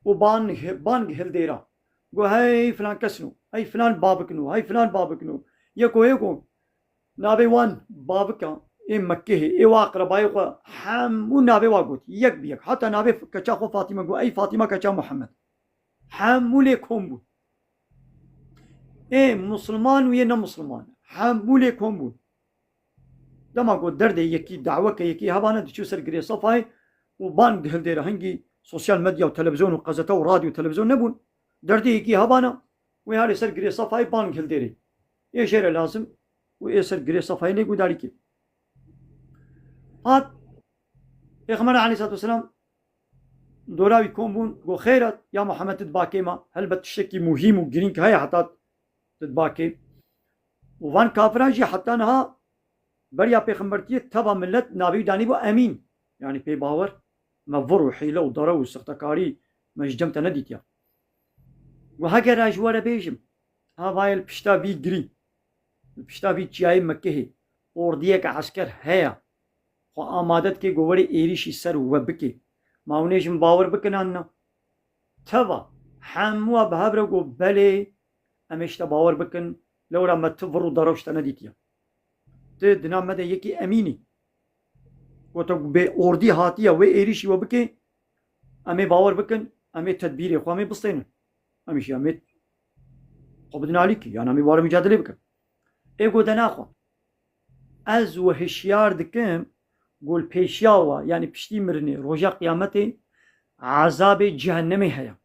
وبان هلديرا جو هاي فلان كسنو هاي فلان بابكنو هاي فلان بابكنو يكو نابي وان بابكا إيه مكة إيه واقربائي خو حمو نابي واقوت يك بيك حتى نابي كچا خو فاطمة جو أي فاطمة كچا محمد حمو ليكم بو إيه مسلمان ويا مسلمان حمو ليكم بو دما قو درد يكي دعوة يكي هبانا دشو سر جري صفاي وبان هلديرا هنجي سوشيال ميديا وتلفزيون وقزته وراديو وتلفزيون نبون دردي يكي هبانا وهاري سر جري صفاي بان هلديري إيه شيء لازم وإيه سر جري صفاي ليكو داريكي هات إخمر عليه الصلاة والسلام دوراوي كومبون قو خيرت يا محمد تدباكي ما هل بتشتكي مهم وجرينك هاي حتى تدباكي وفان كافراجي حتى انها بريا بيخمبرتيه تبا ملت نابي داني بو امين يعني بي باور مفر وحيله وضرر واستقطاكاري مجدمت نديتيا وهكا راجوارا بيجم هاي البشتا بي جري البشتا بي جاي مكه اورديك عسكر هيا خو آمادت كي قواري ايريشي سر وبكي ماونيجم باور بكنانا تبا حموا بهبرا قو بلي امشتا باور بكن لو لما تفرو ضربشتا نديتيا دنا مدى يكي اميني وتو بي اوردي هاتيا و ايريشي وبكي امي باور بكن امي تدبيري خو امي بسطين امي شي امي قبضنا عليك يعني امي بار مجادله بكن ايغو دناخو از وهشيار دكم قول بيشياوا يعني بشتي مرني روجا قيامتي عذاب جهنمي هيا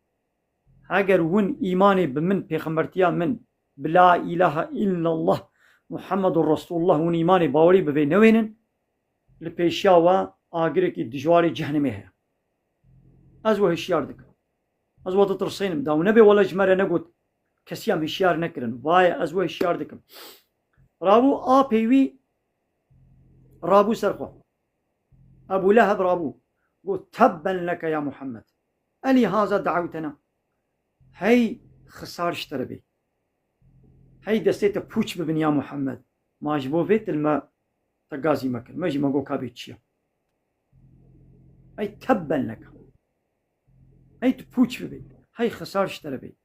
اگر ون ايماني بمن بيغمبرتيا من بلا اله الا الله محمد رسول الله ون ايماني باوري ببي نوينن لبيشياوا اگركي دجواري جهنمي هيا ازو هشيار دك ازو تطرسين داو نبي ولا جمره نقول كسيام هشيار نكرن واي ازو هشيار دكم رابو بيوي رابو سرخو أبو لهب رابو قل تبا لك يا محمد ألي هذا دعوتنا هاي خسار اشتربي هاي دستيت بوش ببن يا محمد ما جبوفيت الما تقازي مكر ما جي ما قو كابيتشيا هاي تبا لك هاي تبوش ببن هاي خسار اشتربي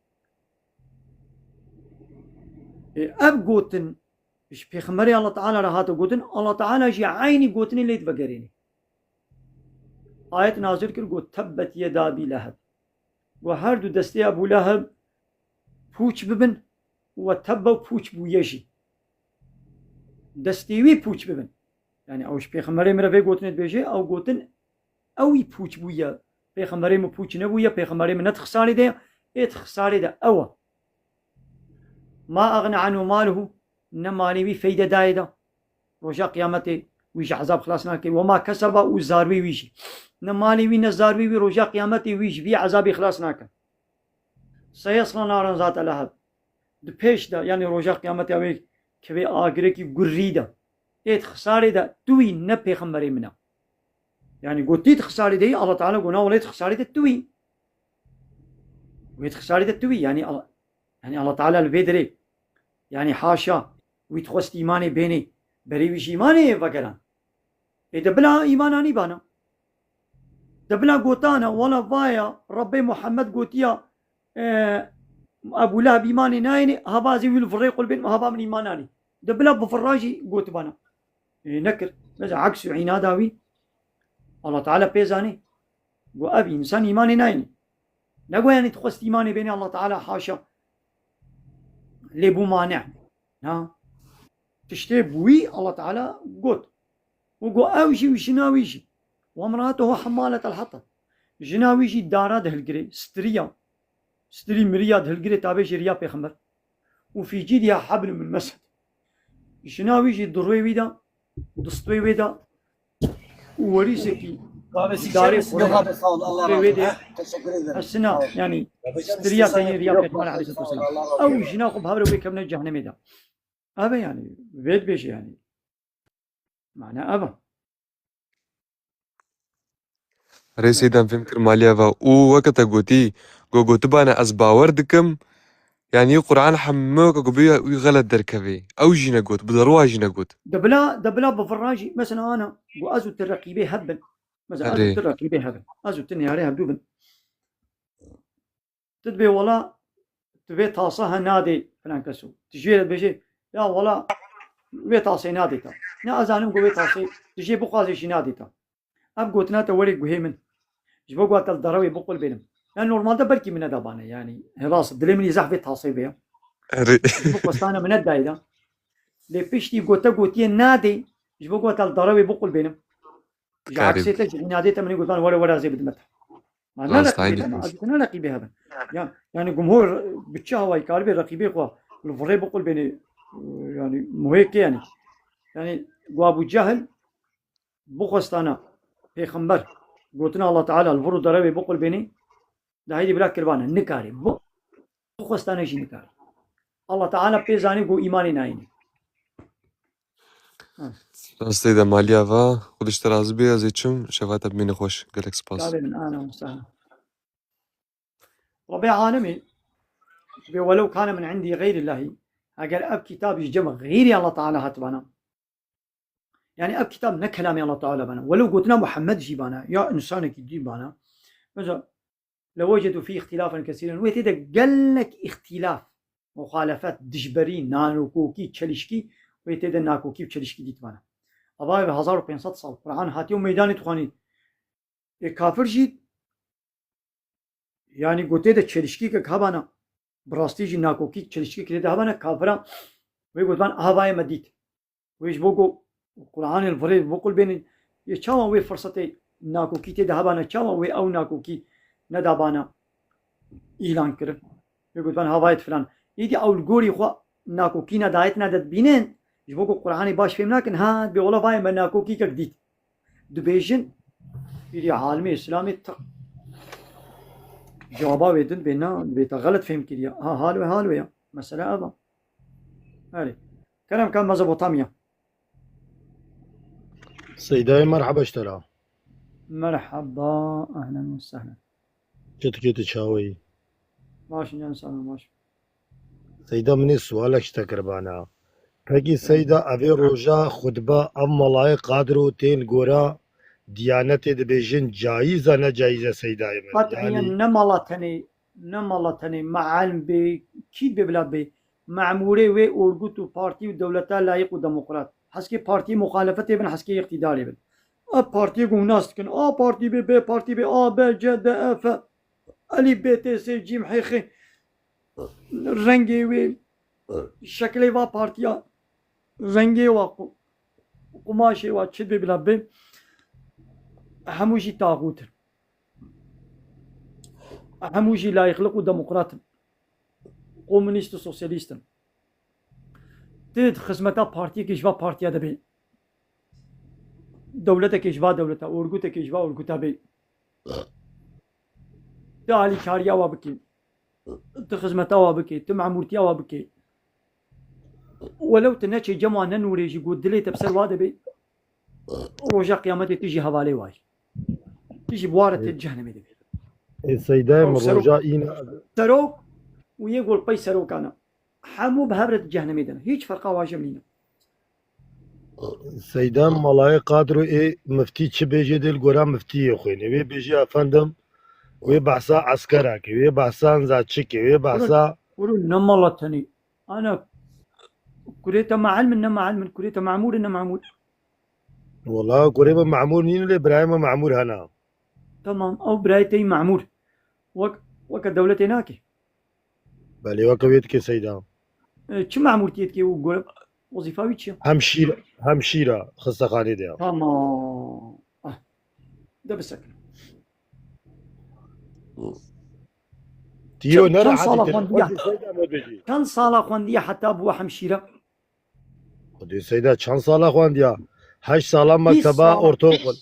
أب قوتن إيش بيخمري الله تعالى رهاتو قوتن الله تعالى جي عيني قوتني اللي تبقريني آية نازل كر قو تبت يدا أبي لهب وهر دو دستي أبو لهب پوچ ببن وتبا پوچ بو يجي دستيوي پوچ ببن يعني اوش پیغمبر مره گوتنت بيجي او گوتن اوي پوچ بويا پیغمبر مو پوچ نبويا پیغمبر من تخساري ده ات خساري ده او ما اغنى عنه ماله نمالي بي فايده دايده رجا قيامتي ويجي عذاب خلاصنا كي وما كسب وزاروي ويجي نمالي وي نزاروي وي رجا قيامتي ويجي بي عذاب خلاصنا كان سيصلى نارا ذات لهب دبيش دا يعني روجا قيامت اوي كوي آگركي غريدا ايت خساري دا توي نه پیغمبري منا يعني قلت خساري دي الله تعالى قلنا وليت خساري دا توي ويت خساري دا توي يعني الله تعالى الفيدري يعني حاشا ويتخست إيماني بيني بريوش إيماني وكران إذا بلا إيماناني بانا دبلا قوتانا ولا فايا ربي محمد قوتيا أبو لهب إيماني نايني هبازي والفريق البين هبا من إيماناني دبلا بفراجي قوت بانا نكر بس عكس عناداوي الله تعالى بيزاني قو أبي إنسان إيماني نايني نقول يعني تخست إيماني بيني الله تعالى حاشا لبو مانع ها تشتي بوي الله تعالى قوت وقو أوشي وشناويشي وامراته حمالة الحطب جناويشي دارا دهلقري ستري مريا دهلقري تابيش ريا بيخمر وفي جيدها حبل من مسد جناويشي دروي ويدا دستوي ويدا ووريسكي داري ويدا السنة يعني ستريا تاني ريا بيخمر عليه الصلاة والسلام أو جناخو بهبرو بيكمنا جهنم دا أبا يعني ويد بيش يعني معنى أبا ري سيدا فهم كرماليا او وقتا قوتي قوتي بانا از باور دكم يعني قرآن حموك قبيا غلط دركبي او جينا قوت بدروا جينا قوت دبلا بفراجي مثلا انا وازو ترقيبي هبن مثلا ازو ترقيبي هبن ازو تنياري هبدوبن تدبي ولا تبي تاصها نادي فلان كسو تجي بيجي يا ولا بي تاصي نادي تا نا ازانم قوي تاصي تجي بقازي شي نادي تا اب قوتنا توري قهيمن جبو قوات الضروي بقول بينهم لأن نورمال ده بركي من دابانه يعني راس دلي من يزح في تصيبه جبو قصانا من الدايده لي بيشتي قوتي نادي جبو قوات الضروي بقول بينهم عكسيته نادي تمني قوتان ولا زي بدمتها ما لا رقيبه هذا يعني جمهور بتشاوي كاربي رقيبه قوا الفري بقول بيني يعني مهيك يعني ابو جهل بوخستانا پیغمبر قلتنا الله تعالى الفرو ضربي بقول بيني ده هيدي بلا كربانه نكاري بوخستانا شي نكاري الله تعالى بيزاني قو ايماني نايني سيدا ماليا خودش تراز بيا زيتشم شفاتا بمين خوش قالك سباس من انا وسهلا ربي عالمي ولو كان من عندي غير الله اقل اب كتاب يجمع غيري الله تعالى هتبانا يعني اب كتاب نكلامي الله تعالى بنا ولو قلتنا محمد جيبانا يا انسانك جيبانا مثلا لوجدوا فيه اختلافا كثيرا ويتدا قال لك اختلاف مخالفات دجبري نانوكوكي تشلشكي ويتدا ناكوكي تشلشكي ديتبانا اباي ب 1500 سال قرآن هاتيو ميدان تخاني كافر جيت يعني قلت تشلشكي كهبانا براستي جي ناكوكي تشلشكي كده هبانا كافرا ويقولون هواي مديت ويش بوكو قرآن الفريد بقول بين يشاوا وي فرصتي ناكوكي تدهبانا تشاوا وي او ناكوكي ندابانا اعلان كر يقول بان هوايت فلان يدي اول غوري خو ناكوكي ندايت ندد بينن يبقوا قرآني باش فهم لكن ها بيقولوا باي من ناكوكي كجديد دبيجن يدي عالمي اسلامي جوابا ويدن بينا بيتا غلط فهم كده ها هالو يا مسألة ابا هالي كلام كان مزبوطامية سيداي مرحبا اشترى مرحبا اهلا وسهلا كيف تشاوي ماشي يا انسان ماشي سيدا مني سؤالك اشتكربانا فكي سيدا ابي روجا خطبه ام ملاي قادرو تين غورا ديانتي دبيجن جايزه نجايزه سيدا قطعيا يعني نملتني معلم بي كي ببلا بي معموري وي اورغوتو بارتي ودولتا لايق وديمقراط حسكي بارتي مخالفة ابن حسكي اقتدار ابن بارتي قوناس كن بارتي بي بارتي بي ب ج د ف الي بي تي سي جيم حيخي رنگي وي شكلي وا بارتيا رنگي وا قماشي وا تشد بلا بي هموشي طاغوت هموشي لا يخلقوا ديمقراط كومونيست سوسياليست تد خدمتا بارتي كيشوا بارتيا دبي دولتا كيشوا دولتا اورغوتا كيشوا اورغوتا بي دالي كاريا وابكي تخزمتاوا بكي تمعمورتياوا بكي ولو تنشي جمع ننوري يقول دليت بسر وادا بي روجا قيامتي تيجي هوالي واي تيجي بوارة الجهنم دبي سيدا أو من سروق رجاء إينا سروق ويقول بي سروق أنا حمو بهبرة الجهنم دنا هيج فرقا واجب لينا سيدا ملاي قادرو إيه مفتي تشبيجي ديل قرا مفتي يخويني وي بيجي أفندم وي بحثا عسكرك وي بحثا نزاتشكي وي بحثا قولوا نمالتني أنا كريتا مع علم إنما علم كريتا معمول إنما معمول والله قريبا معمول نين اللي إبراهيم معمول هنا تمام أو برايتي معمول وك دولة هناك بلي وكويتك سيدا شو معمول تيتكي وقول وظيفة ويتشي همشيرة خصة خاني ديا تمام ده بسكن تيو كم نرى صالة حتى خوندية سيدا ما بيجي كم صالة خوندية حتى أبوها حمشيرة خدي سيدا چند سالا خوان ديا 8 سالا 20 مكتبة صالة أورتوغل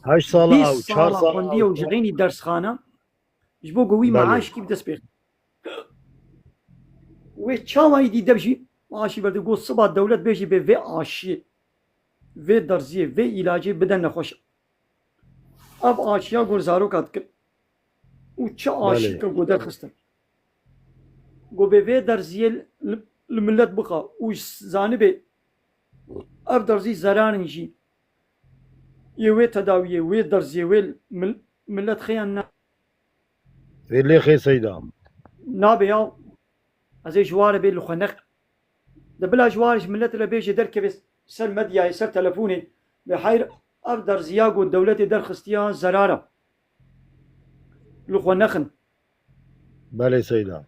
8 سالا 20 أو 4 صالة سالا خوندية أو وجغيني درس خانة جبو قوي بلي معاش كيف دسبيخ وشاما يدي دبجي معاشي برد يقول صبح الدولة بيجي بفي عاشي في درزية في علاجي بدن نخوش اب عاشيا قول زارو كاتكر وچا عاشي بلي كقدر خستن قو بفي درزية الملت بقى وش زانبه اب درزي زران يجي يوي تداوية وي درزية وي ملت خياننا في اللي خي سيدا نابيا ازي جوار بين الخنق دبلا جوارش ملت ربيجي دركبس سر مديا سر تلفوني بحير ابدر زياقو الدولة در خستيان زرارة لخنخن بلي سيدا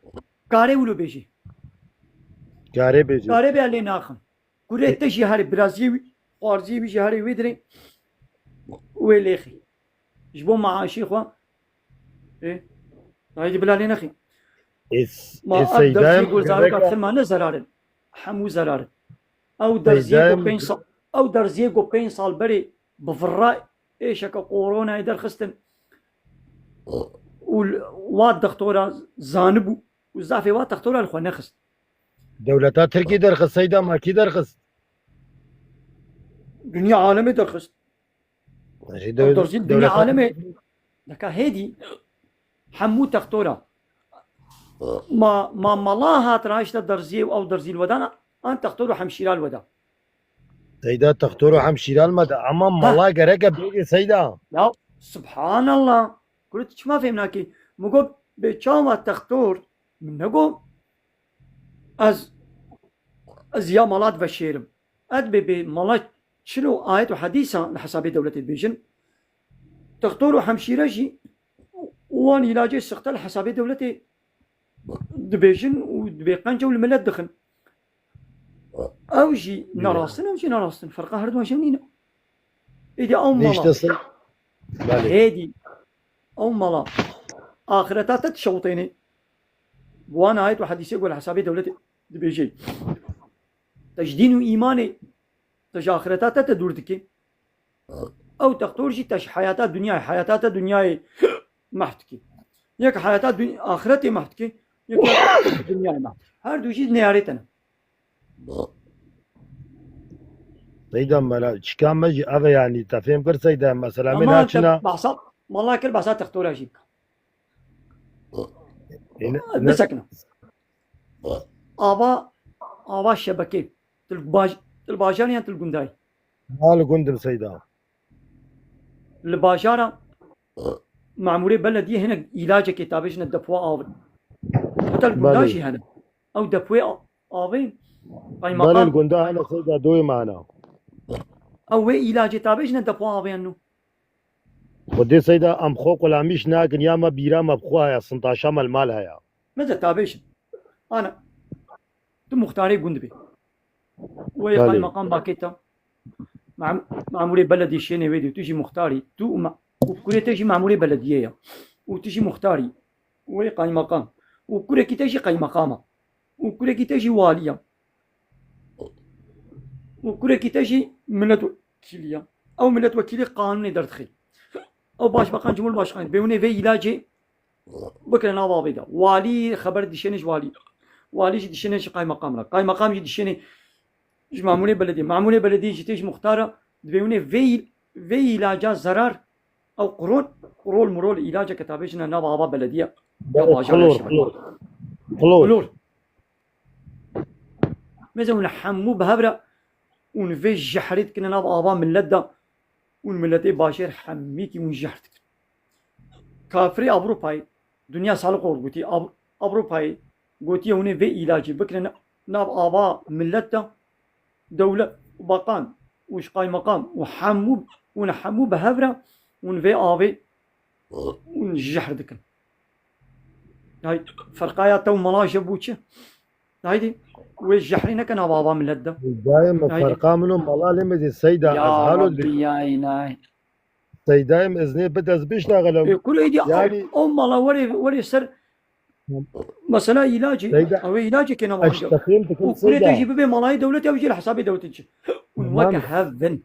كاري ولو بيجي كاري بيجي كاري بي اللي ناخن كوري تجي هاري برازيوي خوارزي بيجي هاري ويدري ويليخي جبو معاشي خوا ايه هايدي بلا لين اخي ما أقدر السيدا يقول زارك مقرقة أكثر ما نزرار حمو زرار أو درزيه سيدا بين صال أو درزيه بين صال بري بفراء إيش كورونا يدر خستن وواد دكتورة زانبو وزافي واد دكتورة الخو نخست دولتا تركي درخص سيدا ما كي درخص دنيا عالمي درخست ماشي أو درزيه دنيا دولتا عالمي دكا هيدي حمو دكتورة ما ملاها ترايش درزيه أو درزي الودان أنت دكتورة حمشيرة الودا سيدا تختورو همشيرة المدى أما ها ملا غرقة بيجي سيدا لا سبحان الله قلت ما فهمناكي مقول بيتشاما تختور من نقول از يا مالات بشيرم اد بمالات شنو آيات وحديثة لحساب دولة البيجن تختور حمشيرجي وان علاجي السقطة لحساب دولة دبيجن ودبيقان جو الملت دخن اوجي نراستن فرقة هردوان شمنينا ايدي او ليش مالا تصل بلي هيدي او مالا اخرتها تتشوطيني وانا آيات وحديثة يقول حساب دولة دبيجي تجدين ايماني تج اخرتها تتدوردكي او تختورجي تش حياتها دنياي محتكي يك حياتها دنيا اخرتي محتكي يك دنياي محتكي هر دو چیز نيارتنا سيدا ملا شكام مجي أبا يعني تفهم كر سيدا مثلا من اما انت هاتشنا بحصا والله كل بحصا تختورها جيب إن- مسكنا ابا الشبكه الباجار يعني الجنداي مال قندم سيدا الباجاره معمولي بلديه هنا علاج كتابش ندفوا اوي حتى الجنداي بلي هنا او دفوا اوي اي بلي مقام القندا أنا سيدا دوي معنا او علاج كتابش ندفوا اوي انه ودي سيدا أم خوك ولا مش ناكن يا ما بيرا ما بخوها يا سنتاشا مال مال هيا ماذا تابش انا تو مختاري جندبي ويقال بلي مقام باكيتا معمولي بلدي شيني ويدي تجي مختاري وكوري تجي معمولي بلدية وتجي مختاري ويقال مقام وكوري كي تجي قاي مقامة وكوري كي تجي والية وكوري كي تجي ملت وكيلية أو ملت وكيلية قانوني دردخي أو باش بقان جمهور باش قانون بيوني في علاجي بكره نابا بيدا والي خبر دشينش والي دشينش قاي مقام لا قاي مقام دشيني معمولة بلدية جتيش مختارة دبيوني في علاج زرار او قرول مرول علاج كتابيشنا نابا بلدية خلور مثلا ونحمو بهبرة ونفي جحريت كنا نابا من لدى ونملتي باشر حميكي ونجحرتك كافري أوروباي دنيا سالق قوتي أوروباي قوتي هنا في علاجي بكرة ناب آباء ملتنا دولة وبقان وش قاي مقام ونحمو بهبرة ونفي آبي ونجحر دكن هاي فرقايا تو ملاجة بوتشة هايدي وجحرينا كان آباء ملتنا دايم فرقا منهم ملا لمد السيدة يا ربي يا إلهي سيدايم إذني بدأ بيشتغلوا كل ايدي يعني الله وري سر مثلا علاجي او علاجي كنا ما اشتخيم تكون وكل سيدة تجي ببي ملاي دولتي او يجي لحسابي دولتي ونوجه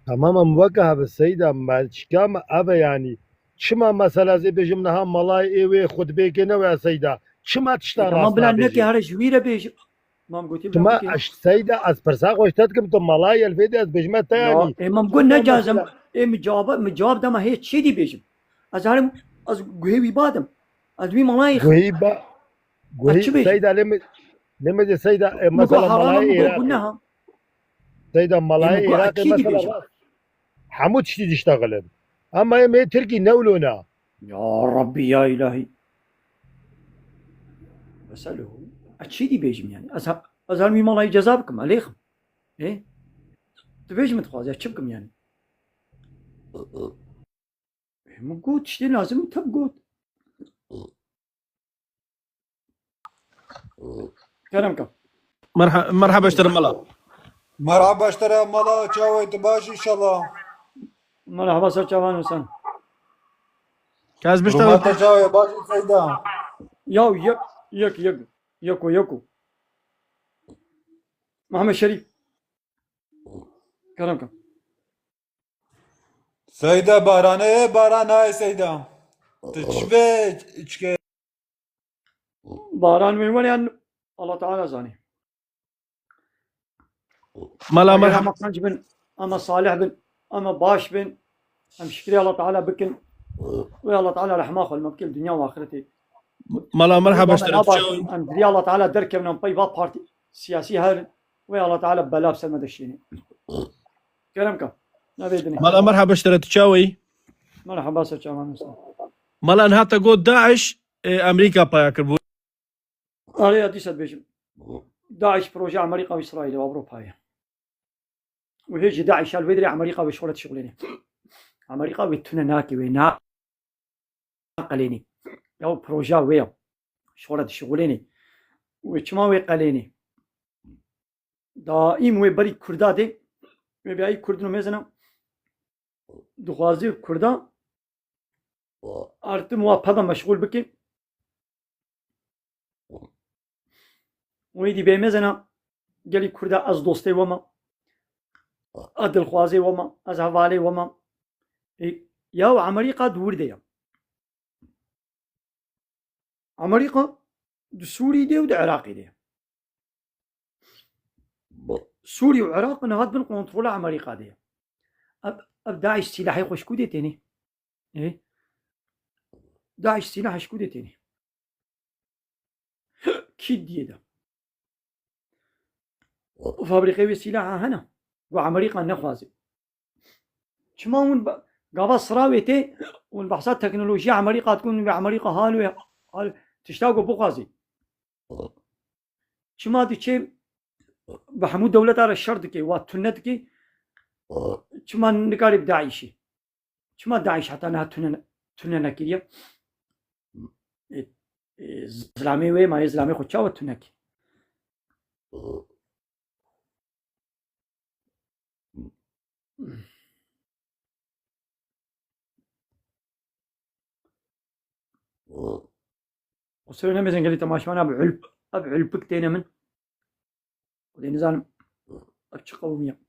تماما موجهة بالسيدة ما شكام أبا يعني شما مثلا زي بيجمنها ملاي إيوي خد بيكنا ويا سيدة شما تشتغل ما بلا نكي هرج جويره بيجي ما قلت شما أش سيدة أسبرساق واشتتكم تم ملاي الفيديو بيجمت تاني ما بقول نجازم مجاوب ده ما هي شيء دي بيجي ازارم از غيبي بادم ادوي ملاي غيبة سيدة لمد السيدة مثلا ملاي قلناها سيدة ملاي عراقي مثلا حمود شتي تشتغل اما يمي تركي نولونا يا ربي يا الهي بسأله اتشيدي بيجم يعني ازهر مي مالاي جزابكم عليكم ايه تبيجم تخوازي اتشبكم يعني مقود تشتي لازم تبقود كلامكم مرحبا اشتري ملا مرحبا اشترى ملا تشاوي تباش ان شاء الله مرحبا سر جوان حسن كاز روما بيشتغل تشاوي باش سيدا ياو يكو محمد شريف كلامكم سيدا باران هاي سيدا تشبه تشكي باران من وين الله تعالى زاني ملا اما مرحبا قنج بن اما صالح بن اما باش بن ام شكري الله تعالى بكن ويا الله تعالى رحمه خل مبكي الدنيا واخرتي ملا مرحبا اشتري ام دري الله تعالى درك من طيبه بارتي سياسي هذا ويا الله تعالى بلا بسلمة دشيني كلامكم نبيدني ملا مرحبا اشتري تشاوي مرحبا سر جوان حسن ملا انها تقول داعش امريكا بايكر بو علي اديس بيجم داعش بروجي امريكا واسرائيل واوروبا هي وهيجي داعش الفيدري امريكا وشغلت شغلين امريكا وتنناكي وينا قليني يو بروجا ويا شغلت شغلين وچما وي قليني دائم وي بري كردا دي وي بياي كردنو مزنا دخوازي كردا ارتم وابدا مشغول بكي ويدي بيمزنا قالي كردا از دوستي وما ادل خوازي وما از حوالي وما ياو امريكا دور دي امريكا دو سوري دي ودو عراقي دي سوري وعراق نهاد بالكونترول امريكا دي اب داعش سلاحي خوش كودي تاني ايه داعش سلاح شكودي تاني كيد دي ده وفابريقي سلاح هنا وامريكا نخوازي شما ون قابا صراويتي والبحثات تكنولوجيا امريكا تكون امريكا هالو تشتاقوا بوغازي شما دي شيء بحمود دولة على الشرط كي واتنت كي شما نقارب داعشي شما داعش حتى انها تننا كيريا اسلامي وي ما اسلامي خو تشاو تنكي وصلنا مثلا قال لي تماشوانا بعلبك تينا من ودي نزال أكش قومية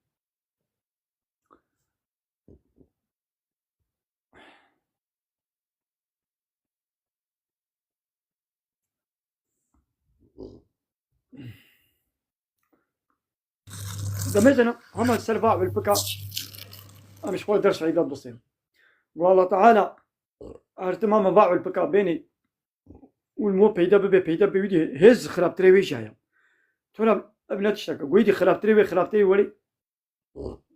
ده مثلا هم السلفاء بالبكاء مش قول درس عيدات بسيط والله تعالى ارتمام باع البكاء بيني والمو بيدا بيدي هز خراب تري ويش هيا تونا ابنت تشتكى ويدي خراب تري ولي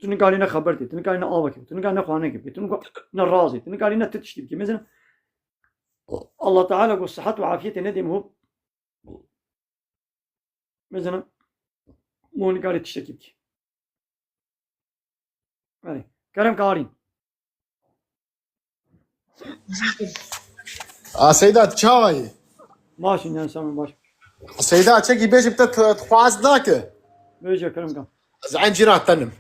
تنقالينا خبرتي تنقالينا آوكي تنقالينا خوانيكي تنقالينا رازي تنقالينا تتشتكي مثلا الله تعالى قل صحة وعافية ندم هو مثلا مو نقالي تشتكي بكي يعني كلام قارين سيدات چاوی ماشي نه سامي ماشي سيدات چکی بیش بتت خواست ناکه بيجي كلام قام زعين جيران تنم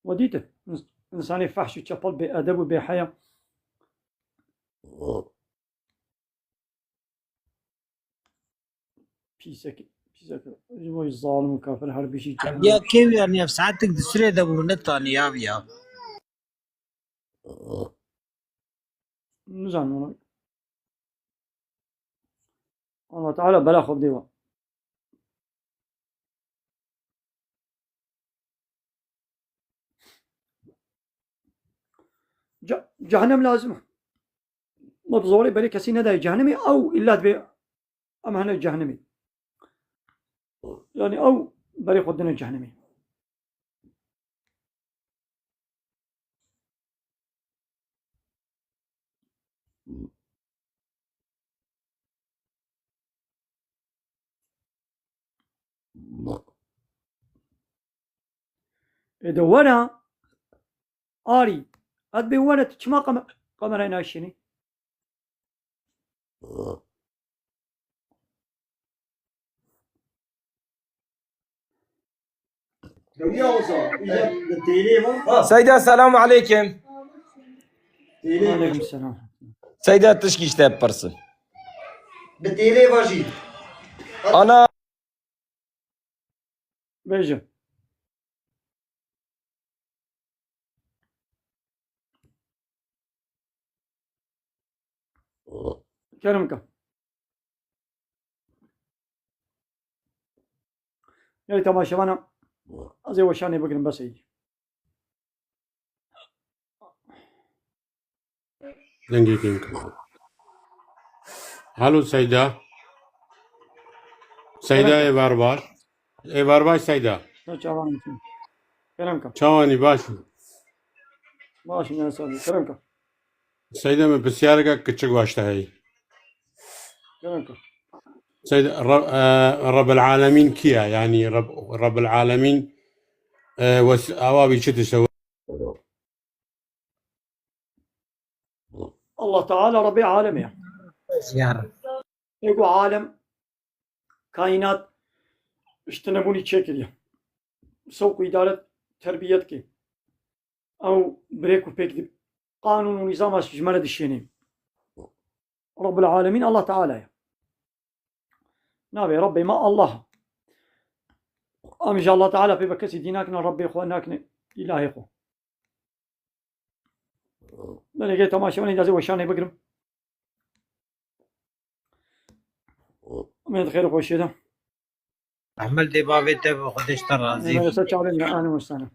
وديته إنسان فحش وشبل بأدب وبحياة بيسك جوي الظالم وكافر الحرب شيء يا كيف يعني في ساعتك دسري ده ونتاني يا نزعل الله تعالى بلا خذ ديوا جهنم لازمه مبزوري بري كسينا ده جهنمي أو إلا تبي أما هنا جهنمي يعني أو بري خدنا جهنمي إذا وانا آري أدبي وانا تشما قمرين عشيني سيدة السلام عليكم. وعليكم السلام. سيدة تشكي شتاب برسن بتيلي واجي أنا بيجي كرمك يا تماشى وانا زي وشاني بقرن بس يجي دقيقة هلو سيدة اي بارباش سيدة كرمك چاواني باشي ماشي يا سيدي كرمك سيدة من بسيارك كتشك باشتا هاي كرمك سيدة رب العالمين كيا يعني رب العالمين أوابي شو تسوي الله تعالى ربي عالمي يقول عالم كائنات اشتنبوني تشكل سوق إدارة تربيتك أو بريكو بيك قانون ونظام استجمار الشيني رب العالمين الله تعالى نبي ربي ما الله أمجى الله تعالى في بكسي ديناكنا ربي إخواناكنا إلهي خو لأني قلت تماشي واني دازي وشاني بقرم من الخير خوشي ده أحمل دي بابي تبو خدش ترازي أنا سأتش علينا أنا مستانا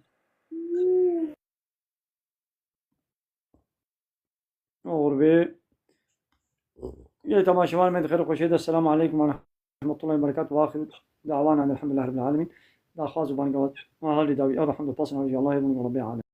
غربي قلت تماشي واني من الخير خوشي ده السلام عليكم ورحمة الله وبركاته وآخر دعوانا الحمد لله رب العالمين لا خاص بان قوات ما هالي داوي الحمد لله الله يبارك ربي عالم